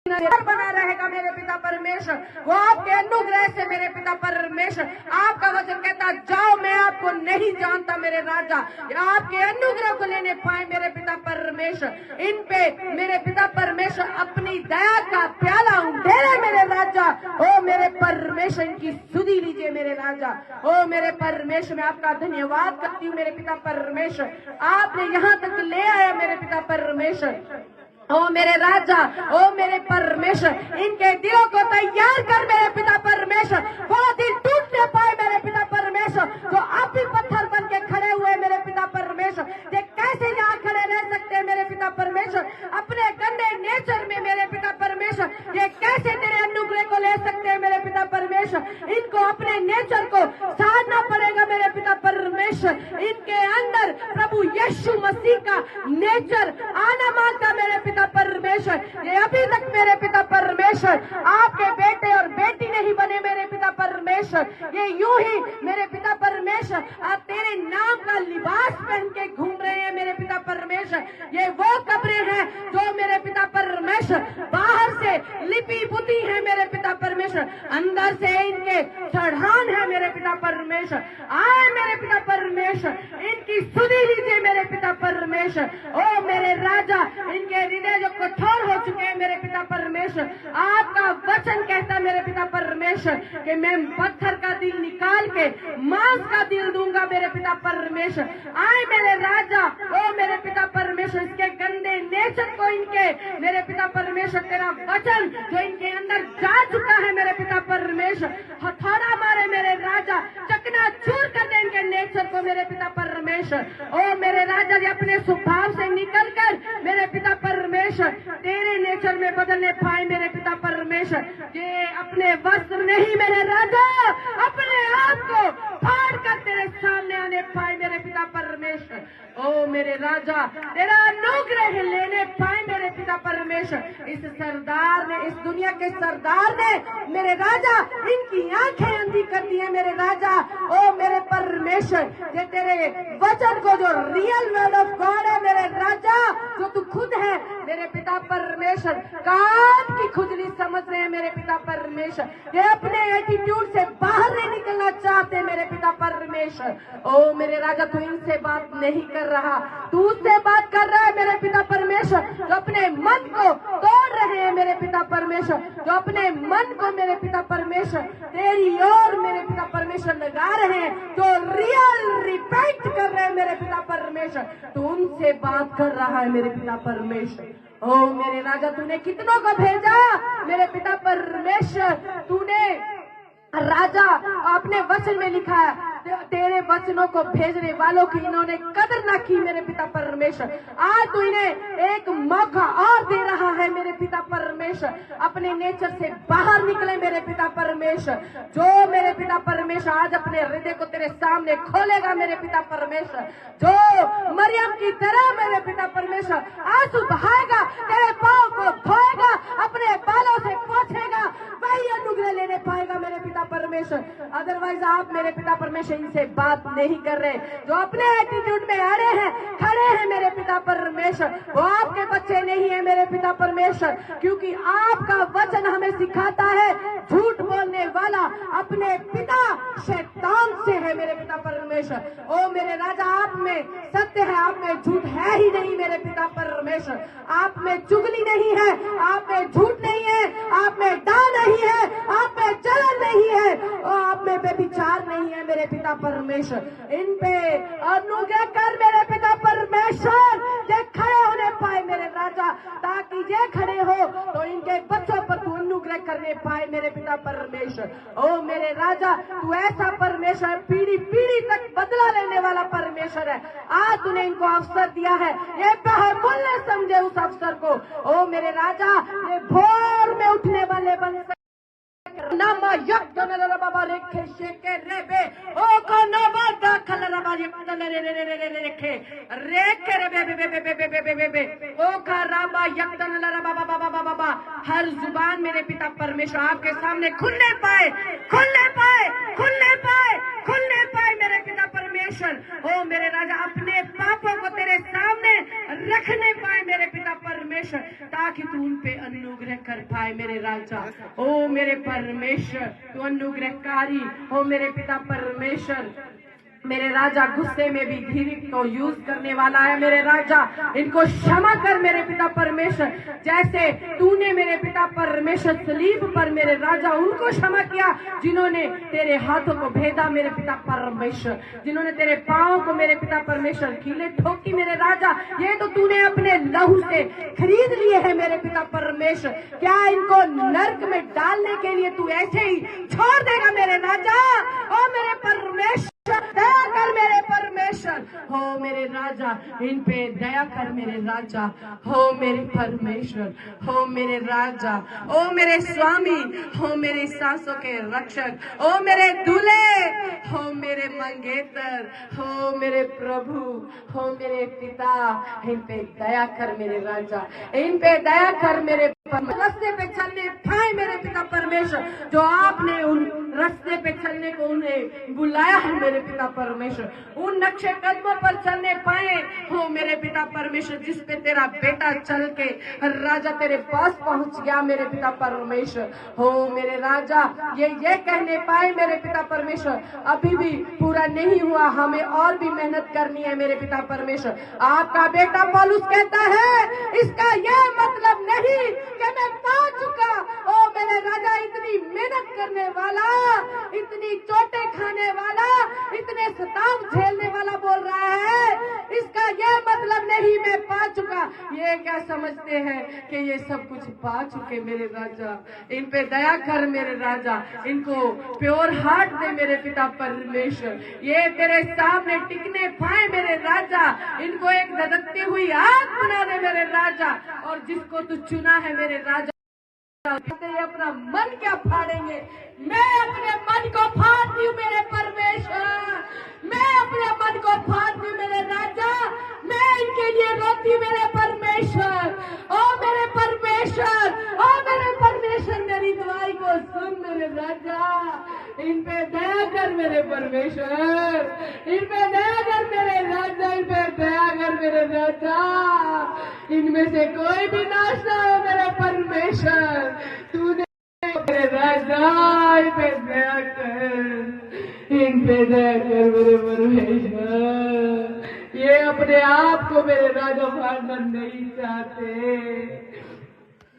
बना रहेगा मेरे पिता परमेश्वर, वो आपके अनुग्रह से मेरे पिता परमेश्वर। आपका वचन कहता जाओ, मैं आपको नहीं जानता मेरे राजा, आपके अनुग्रह को लेने पाए मेरे पिता परमेश्वर। इन पे मेरे पिता परमेश्वर अपनी दया का प्याला उंडेले मेरे राजा। ओ मेरे परमेश्वर, इनकी सुधी लीजिए मेरे राजा। ओ मेरे परमेश्वर, मैं आपका धन्यवाद करती हूँ मेरे पिता परमेश्वर। आपने यहाँ तक ले आया मेरे पिता परमेश्वर। ओ मेरे राजा, ओ मेरे परमेश्वर, इनके दिलों को तैयार कर मेरे पिता परमेश्वर। वो दिल टूट न पाए मेरे पिता परमेश्वर, जो आप भी पत्थर बन के खड़े हुए मेरे पिता परमेश्वर। ये कैसे यहाँ खड़े रह सकते हैं मेरे पिता परमेश्वर, अपने गंदे नेचर में मेरे पिता परमेश्वर। ये कैसे तेरे अनुग्रह को ले सकते हैं मेरे पिता परमेश्वर। इनको अपने नेचर को साधना पड़ेगा मेरे पिता परमेश्वर। इनके अंदर प्रभु यीशु मसीह का नेचर आना मांगता मेरे पिता परमेश्वर। ये अभी तक मेरे पिता परमेश्वर आपके बेटे और बेटी नहीं बने मेरे पिता परमेश्वर। ये यूं ही मेरे पिता परमेश्वर आप तेरे नाम का लिबास पहन के घूम रहे हैं मेरे पिता परमेश्वर। ये वो कब्रें हैं जो मेरे पिता परमेश्वर बाहर से लिपी पुती है मेरे पिता परमेश्वर, अंदर से इनके चढ़ान है मेरे पिता परमेश्वर। आए मेरे पिता परमेश्वर, इनकी सुधी लीजिए मेरे पिता परमेश्वर। ओ मेरे राजा, इनके हृदय जो कठोर हो चुके हैं मेरे पिता परमेश्वर, आपका वचन कहता मेरे पिता परमेश्वर कि मैं पत्थर का दिल निकाल के मांस का दिल दूंगा मेरे पिता परमेश्वर। आए मेरे राजा, ओ मेरे पिता परमेश्वर, इसके गंदे नेचर को इनके मेरे पिता परमेश्वर, तेरा वचन जो इनके अंदर जा चुका है मेरे पिता परमेश्वर, हथौड़ा मारे मेरे राजा, चकना चूर कर दे इनके नेचर को मेरे पिता परमेश्वर। ओ मेरे राजा, ये अपने स्वभाव से निकल कर मेरे पिता परमेश्वर तेरे नेचर में बदलने पाए मेरे पिता परमेश्वर। ये अपने वस्त्र नहीं मेरे राजा, अपने आप को फाड़ कर तेरे सामने आने पाए मेरे पिता परमेश्वर। ओ मेरे राजा, तेरा अनुग्रह लेने पाए मेरे पिता परमेश्वर। इस सरदार ने, इस दुनिया के सरदार ने मेरे राजा इनकी आंखें अंधी कर दी है मेरे राजा। ओ मेरे परमेश्वर, ये तेरे वचन को जो रियल वर्ड ऑफ गॉड है मेरे राजा, जो तू खुद है मेरे पिता परमेश्वर, काम की खुजली समझ रहे हैं मेरे पिता परमेश्वर। ये अपने एटीट्यूड से बाहर नहीं निकलना चाहते मेरे पिता परमेश्वर। ओ मेरे राजा, तू इनसे बात नहीं कर रहा, तू उससे बात कर रहा है मेरे पिता परमेश्वर, जो अपने मन को तोड़ रहे हैं मेरे पिता परमेश्वर, जो अपने मन को मेरे पिता परमेश्वर तेरी ओर मेरे पिता परमेश्वर लगा रहे हैं, जो रियल रिपेंट कर रहे हैं मेरे पिता परमेश्वर, तू उनसे बात कर रहा है मेरे पिता परमेश्वर। ओ मेरे राजा, तूने कितनों को भेजा मेरे पिता परमेश्वर, तूने राजा अपने वचन में लिखा है, तेरे वचनों को भेजने वालों की इन्होंने कदर ना की मेरे पिता परमेश्वर। आज तू इन्हें एक मौका और दे रहा है मेरे पिता परमेश्वर, अपने नेचर से बाहर निकले मेरे पिता परमेश्वर। जो मेरे पिता परमेश्वर आज अपने हृदय को तेरे सामने खोलेगा मेरे पिता परमेश्वर, जो मरियम की तरह मेरे पिता परमेश्वर आंसू बहाएगा, तेरे पांव को धोएगा, अपने बालों से पोंछेगा, वही अनुग्रह लेने पाएगा मेरे पिता परमेश्वर। परमेश्वर, अदरवाइज आप मेरे पिता परमेश्वर इनसे बात नहीं कर रहे। जो अपने एटीट्यूड में खड़े हैं मेरे पिता परमेश्वर, वो आपके बच्चे नहीं है मेरे पिता परमेश्वर, क्योंकि आपका वचन हमें सिखाता है झूठ बोलने वाला अपने पिता शैतान से है मेरे पिता परमेश्वर। ओ मेरे राजा, आप में सत्य है, आप में झूठ है ही नहीं मेरे पिता परमेश्वर। आप में चुगली नहीं है, आप में झूठ नहीं है, आप में डर नहीं है, आप में जलन नहीं है, और आप में व्यभिचार नहीं है मेरे पिता परमेश्वर। इन पे अनुग्रह कर मेरे पिता परमेश्वर, ये खड़े होने पाए मेरे राजा, ताकि ये खड़े हो तो इनके बच्चों पर तू अनुग्रह करने पाए मेरे पिता परमेश्वर। ओ मेरे राजा, तू ऐसा परमेश्वर, पीढ़ी पीढ़ी तक बदला लेने वाला परमेश्वर है। आज तूने इनको अवसर दिया है, ये बहुमूल्य समझे उस अवसर को। ओ मेरे राजा, ये भोर में उठने वाले बन नामा यक दनल बाबा रेखे शेके रेबे ओ को नामा दाखल रबा यक दनल रे रेखे रेखे रे बे ओ का राबा यक दनल रबा बाबा बाबा। हर जुबान मेरे पिता परमेश्वर आपके सामने खुलने पाए, खुलने पाए, खुलने पाए, खुलने पाए मेरे पिता परमेश्वर। ओ मेरे राजा, अपने पापों को तेरे सामने रखने पाए मेरे पिता परमेश्वर, ताकि तू उन पे अनुग्रह कर पाए मेरे राजा। ओ मेरे परमेश्वर, तू अनुग्रहकारी हो मेरे पिता परमेश्वर। मेरे राजा, गुस्से में भी धीरे को यूज करने वाला है मेरे राजा, इनको क्षमा कर मेरे पिता परमेश्वर। जैसे तूने मेरे पिता परमेश्वर सलीब पर मेरे राजा उनको क्षमा किया जिन्होंने तेरे हाथों को भेदा मेरे पिता परमेश्वर, जिन्होंने तेरे पांव को मेरे पिता परमेश्वर कीले ठोकी मेरे राजा, ये तो तूने अपने लहू से खरीद लिए हैं मेरे पिता परमेश्वर। क्या इनको नर्क में डालने के लिए तू ऐसे ही छोड़ देगा मेरे राजा? ओ मेरे परमेश्वर, दया कर मेरे परमेश्वर। हो मेरे राजा, इन पे दया कर मेरे राजा। हो मेरे परमेश्वर, हो मेरे राजा, ओ मेरे स्वामी, हो मेरी सांसों के रक्षक, ओ मेरे दूल्हे, हो मेरे मंगेतर, हो मेरे प्रभु, हो मेरे पिता, इन पे दया कर मेरे राजा, इन पे दया कर मेरे रास्ते पे चलने पाए मेरे पिता परमेश्वर, जो आपने उन रास्ते पे चलने को उन्हें बुलाया है मेरे पिता परमेश्वर, उन नक्शे कदमों पर चलने पाए हो मेरे पिता परमेश्वर, जिस पे तेरा बेटा चल के राजा तेरे पास पहुंच गया मेरे पिता परमेश्वर। हो मेरे राजा, ये कहने पाए मेरे पिता परमेश्वर, अभी भी पूरा नहीं हुआ, हमें और भी मेहनत करनी है मेरे पिता परमेश्वर। आपका बेटा पौलुस कहता है, इसका यह मतलब नहीं कि मैं पा चुका। ओ मेरे राजा, इतनी मेहनत करने वाला, इतनी चोटें खाने वाला, इतने सताव झेलने वाला बोल रहा है, इसका यह मतलब नहीं मैं पा चुका। ये क्या समझते हैं कि ये सब कुछ पा चुके मेरे राजा? इन पे दया कर मेरे राजा, इनको प्योर हार्ट दे मेरे पिता परमेश्वर, ये तेरे सामने टिकने पाए मेरे राजा, इनको एक धधकती हुई आग बना दे मेरे राजा। और जिसको तू चुना है मेरे राजा, अपना मन क्या फाड़ेंगे? मैं अपने मन को फाड़ती हूँ मेरे परमेश्वर, मैं अपने मन को फाड़ती हूँ मेरे राजा, मैं इनके लिए रोती मेरे परमेश्वर। ओ मेरे परमेश्वर, ओ मेरे परमेश्वर, मेरी दवाई को सुन मेरे राजा, इन पे दया कर मेरे परमेश्वर, इन पे दया कर मेरे राजा, इन पे दया कर मेरे राजा, इनमें से कोई भी नाश ना हो मेरे परमेश्वर। तूने मेरे राजा, इन पे दया कर, इन पे दया कर मेरे परमेश्वर। ये अपने आप को मेरे राजा फाड़ना नहीं चाहते,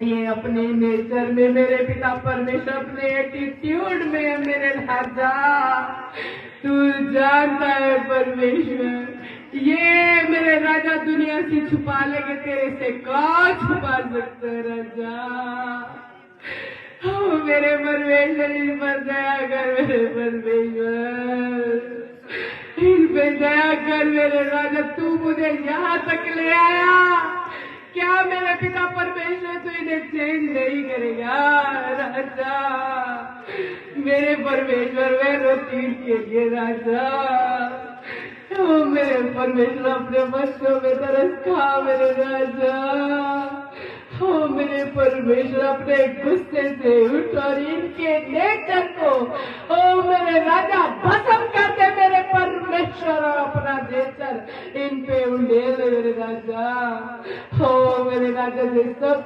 ये अपने नेचर में मेरे पिता परमेश्वर, अपने एटीट्यूड में मेरे राजा, तू जानता है परमेश्वर, ये मेरे राजा दुनिया से छुपा लेंगे, तेरे से कौन छुपा सकता है राजा? ओ मेरे परमेश्वर, इन पर दया कर मेरे परमेश्वर, इन पे दया कर मेरे राजा। तू मुझे यहाँ तक ले आया, क्या मेरे पिता परमेश्वर तू इन्हें चेंज नहीं करेगा राजा? मेरे परमेश्वर, मैं रोती के लिए राजा, ओ मेरे परमेश्वर, अपने बच्चों में तरस खा मेरे राजा। ओ मेरे परमेश्वर, अपने गुस्से से उठ और इनके नेचर को, ओ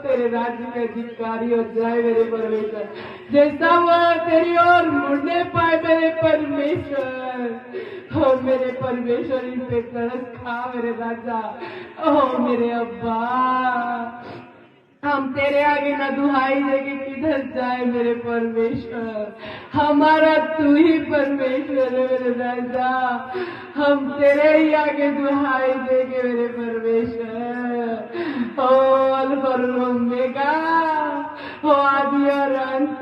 तेरे राज्य के अधिकारी हो जाए मेरे परमेश्वर, जैसा वो तेरी ओर मुड़ने पाए मेरे परमेश्वर। हो मेरे परमेश्वर, इन पे तरस खा मेरे राजा। ओ मेरे अब्बा, हम तेरे आगे ना दुहाई देके किधर जाए मेरे परमेश्वर, हमारा तू ही परमेश्वर है मेरे राजा। हम तेरे ही आगे दुहाई देंगे मेरे परमेश्वर। ओ अल्फा और ओमेगा, हो आदि और अंत,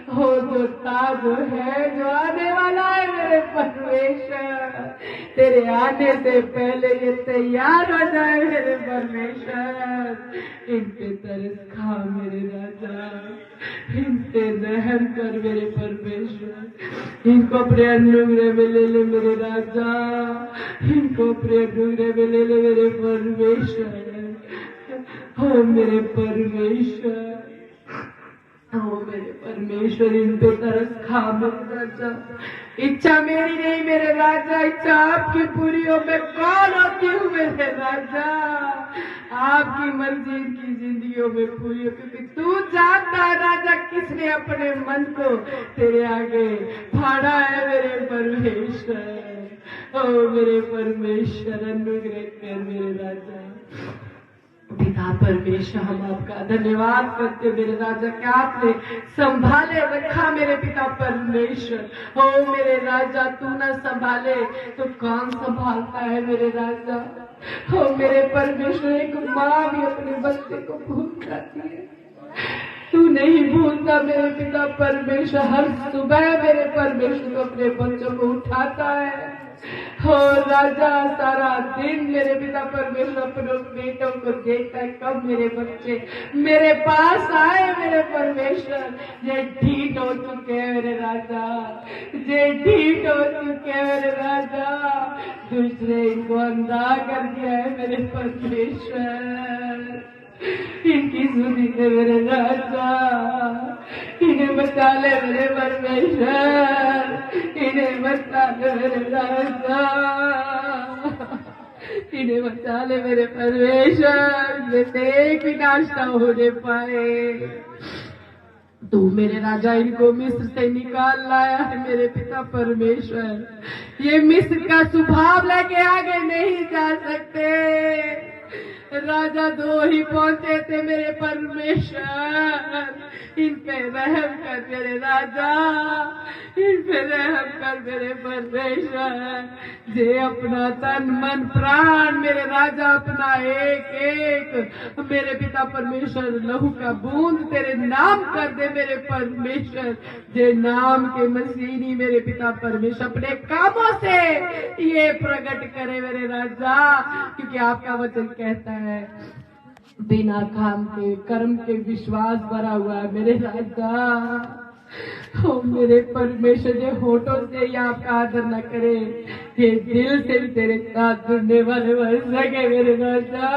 हो जो था जो है जो आने वाला है मेरे परमेश्वर। तेरे आने से पहले ये तैयार हो जाए मेरे परमेश्वर। इन पे तरस खा मेरे राजा, इन पे रहम कर मेरे परमेश्वर। इनको अपने अनुग्रह में ले ले मेरे राजा, इनको अपने अनुग्रह में ले ले मेरे परमेश्वर। हो मेरे परमेश्वर, हो मेरे परमेश्वर, इन पे तरस खा मेरे राजा। इच्छा मेरी नहीं मेरे राजा, इच्छा आपकी पूरी हो। मैं कौन होती हूँ मेरे राजा, आपकी मर्जी इनकी जिंदगियों में पूरी हो, क्योंकि तू जानता है राजा किसने अपने मन को तेरे आगे फाड़ा है मेरे परमेश्वर। ओ मेरे परमेश्वर, अनुग्रह कर मेरे राजा। पिता परमेश्वर, हम आपका धन्यवाद करते मेरे राजा कि आपने संभाले रखा मेरे पिता परमेश्वर। हो मेरे राजा, तू ना संभाले तो कौन संभालता है मेरे राजा। हो मेरे परमेश्वर, एक माँ भी अपने बच्चे को भूल जाती है, तू नहीं भूलता मेरे पिता परमेश्वर। हर सुबह मेरे परमेश्वर को अपने बच्चों को उठाता है। हो राजा, सारा दिन मेरे पिता परमेश्वर अपने बेटों को देखता है कब मेरे बच्चे मेरे पास आए मेरे परमेश्वर। ये ढीठ हो चुके हैं मेरे राजा, ये ढीठ हो चुके हैं मेरे राजा। दूसरे इनको अंधा कर दिया है मेरे परमेश्वर। इनकी सुनी दे मेरे राजा, इन्हें बचा ले मेरे परमेश्वर, इन्हें बचा ले मेरे राजा, इन्हें बचा ले मेरे परमेश्वर। ये एक विनाश न होने पाए। तू मेरे राजा इनको मिस्र से निकाल लाया है मेरे पिता परमेश्वर। ये मिस्र का स्वभाव लेके आगे नहीं जा सकते। राजा दो ही पहुंचे थे मेरे परमेश्वर। इन पे रहम कर मेरे राजा, इन पे रहम कर मेरे परमेश्वर। जे अपना तन मन प्राण मेरे राजा, अपना एक एक मेरे पिता परमेश्वर लहू का बूंद तेरे नाम कर दे मेरे परमेश्वर। जे नाम के मसीनी मेरे पिता परमेश्वर अपने कामों से ये प्रकट करे मेरे राजा, क्योंकि आपका वचन कहता है बिना काम के कर्म के विश्वास भरा हुआ है मेरे राजा। ओ मेरे परमेश्वर, जो होठों से ही आपका आदर न करे, ये दिल से भी तेरे साथ जुड़ने वाले बन सके मेरे राजा।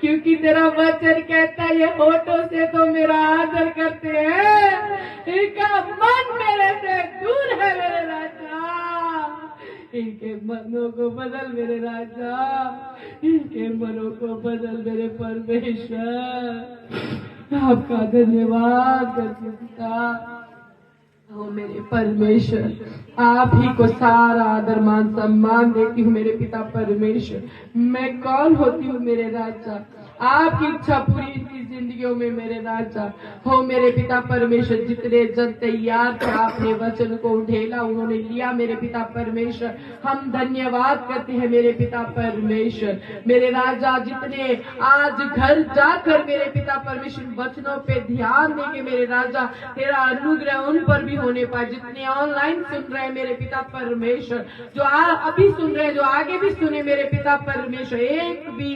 क्योंकि तेरा वचन कहता है ये होठों से तो मेरा आदर करते हैं, इनका मन मेरे से दूर है मेरे राजा। इनके मनों को बदल मेरे राजा, इनके मनों को बदल मेरे परमेश्वर। आपका धन्यवाद करते पिता। ओ मेरे परमेश्वर, आप ही को सारा आदर मान सम्मान देती हूँ मेरे पिता परमेश्वर। मैं कौन होती हूँ मेरे राजा, आपकी इच्छा पूरी इनकी जिंदगियों में मेरे राजा। हो मेरे पिता परमेश्वर, जितने जन तैयार थे आपने वचन को उठेला, उन्होंने लिया मेरे पिता परमेश्वर। हम धन्यवाद करते हैं मेरे पिता परमेश्वर। मेरे राजा, जितने आज घर जाकर मेरे पिता परमेश्वर वचनों पे ध्यान देंगे मेरे राजा, तेरा अनुग्रह उन पर भी होने पाए। जितने ऑनलाइन सुन रहे हैं मेरे पिता परमेश्वर, जो अभी सुन रहे हैं, जो आगे भी सुने मेरे पिता परमेश्वर, एक भी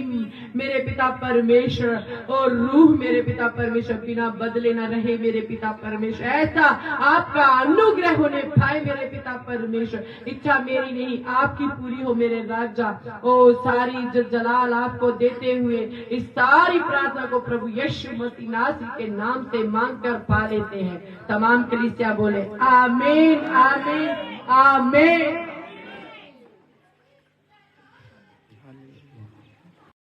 मेरे पिता परमेश्वर और रूह मेरे पिता परमेश्वर बिना बदले न रहे मेरे पिता परमेश्वर। ऐसा आपका अनुग्रह होने पाए मेरे पिता परमेश्वर। इच्छा मेरी नहीं आपकी पूरी हो मेरे राजा। ओ सारी इज्जत जलाल आपको देते हुए इस सारी प्रार्थना को प्रभु यीशु मसीह नासरी के नाम से मांग कर पा लेते हैं। तमाम कलीसिया बोले आमीन, आमीन, आमीन।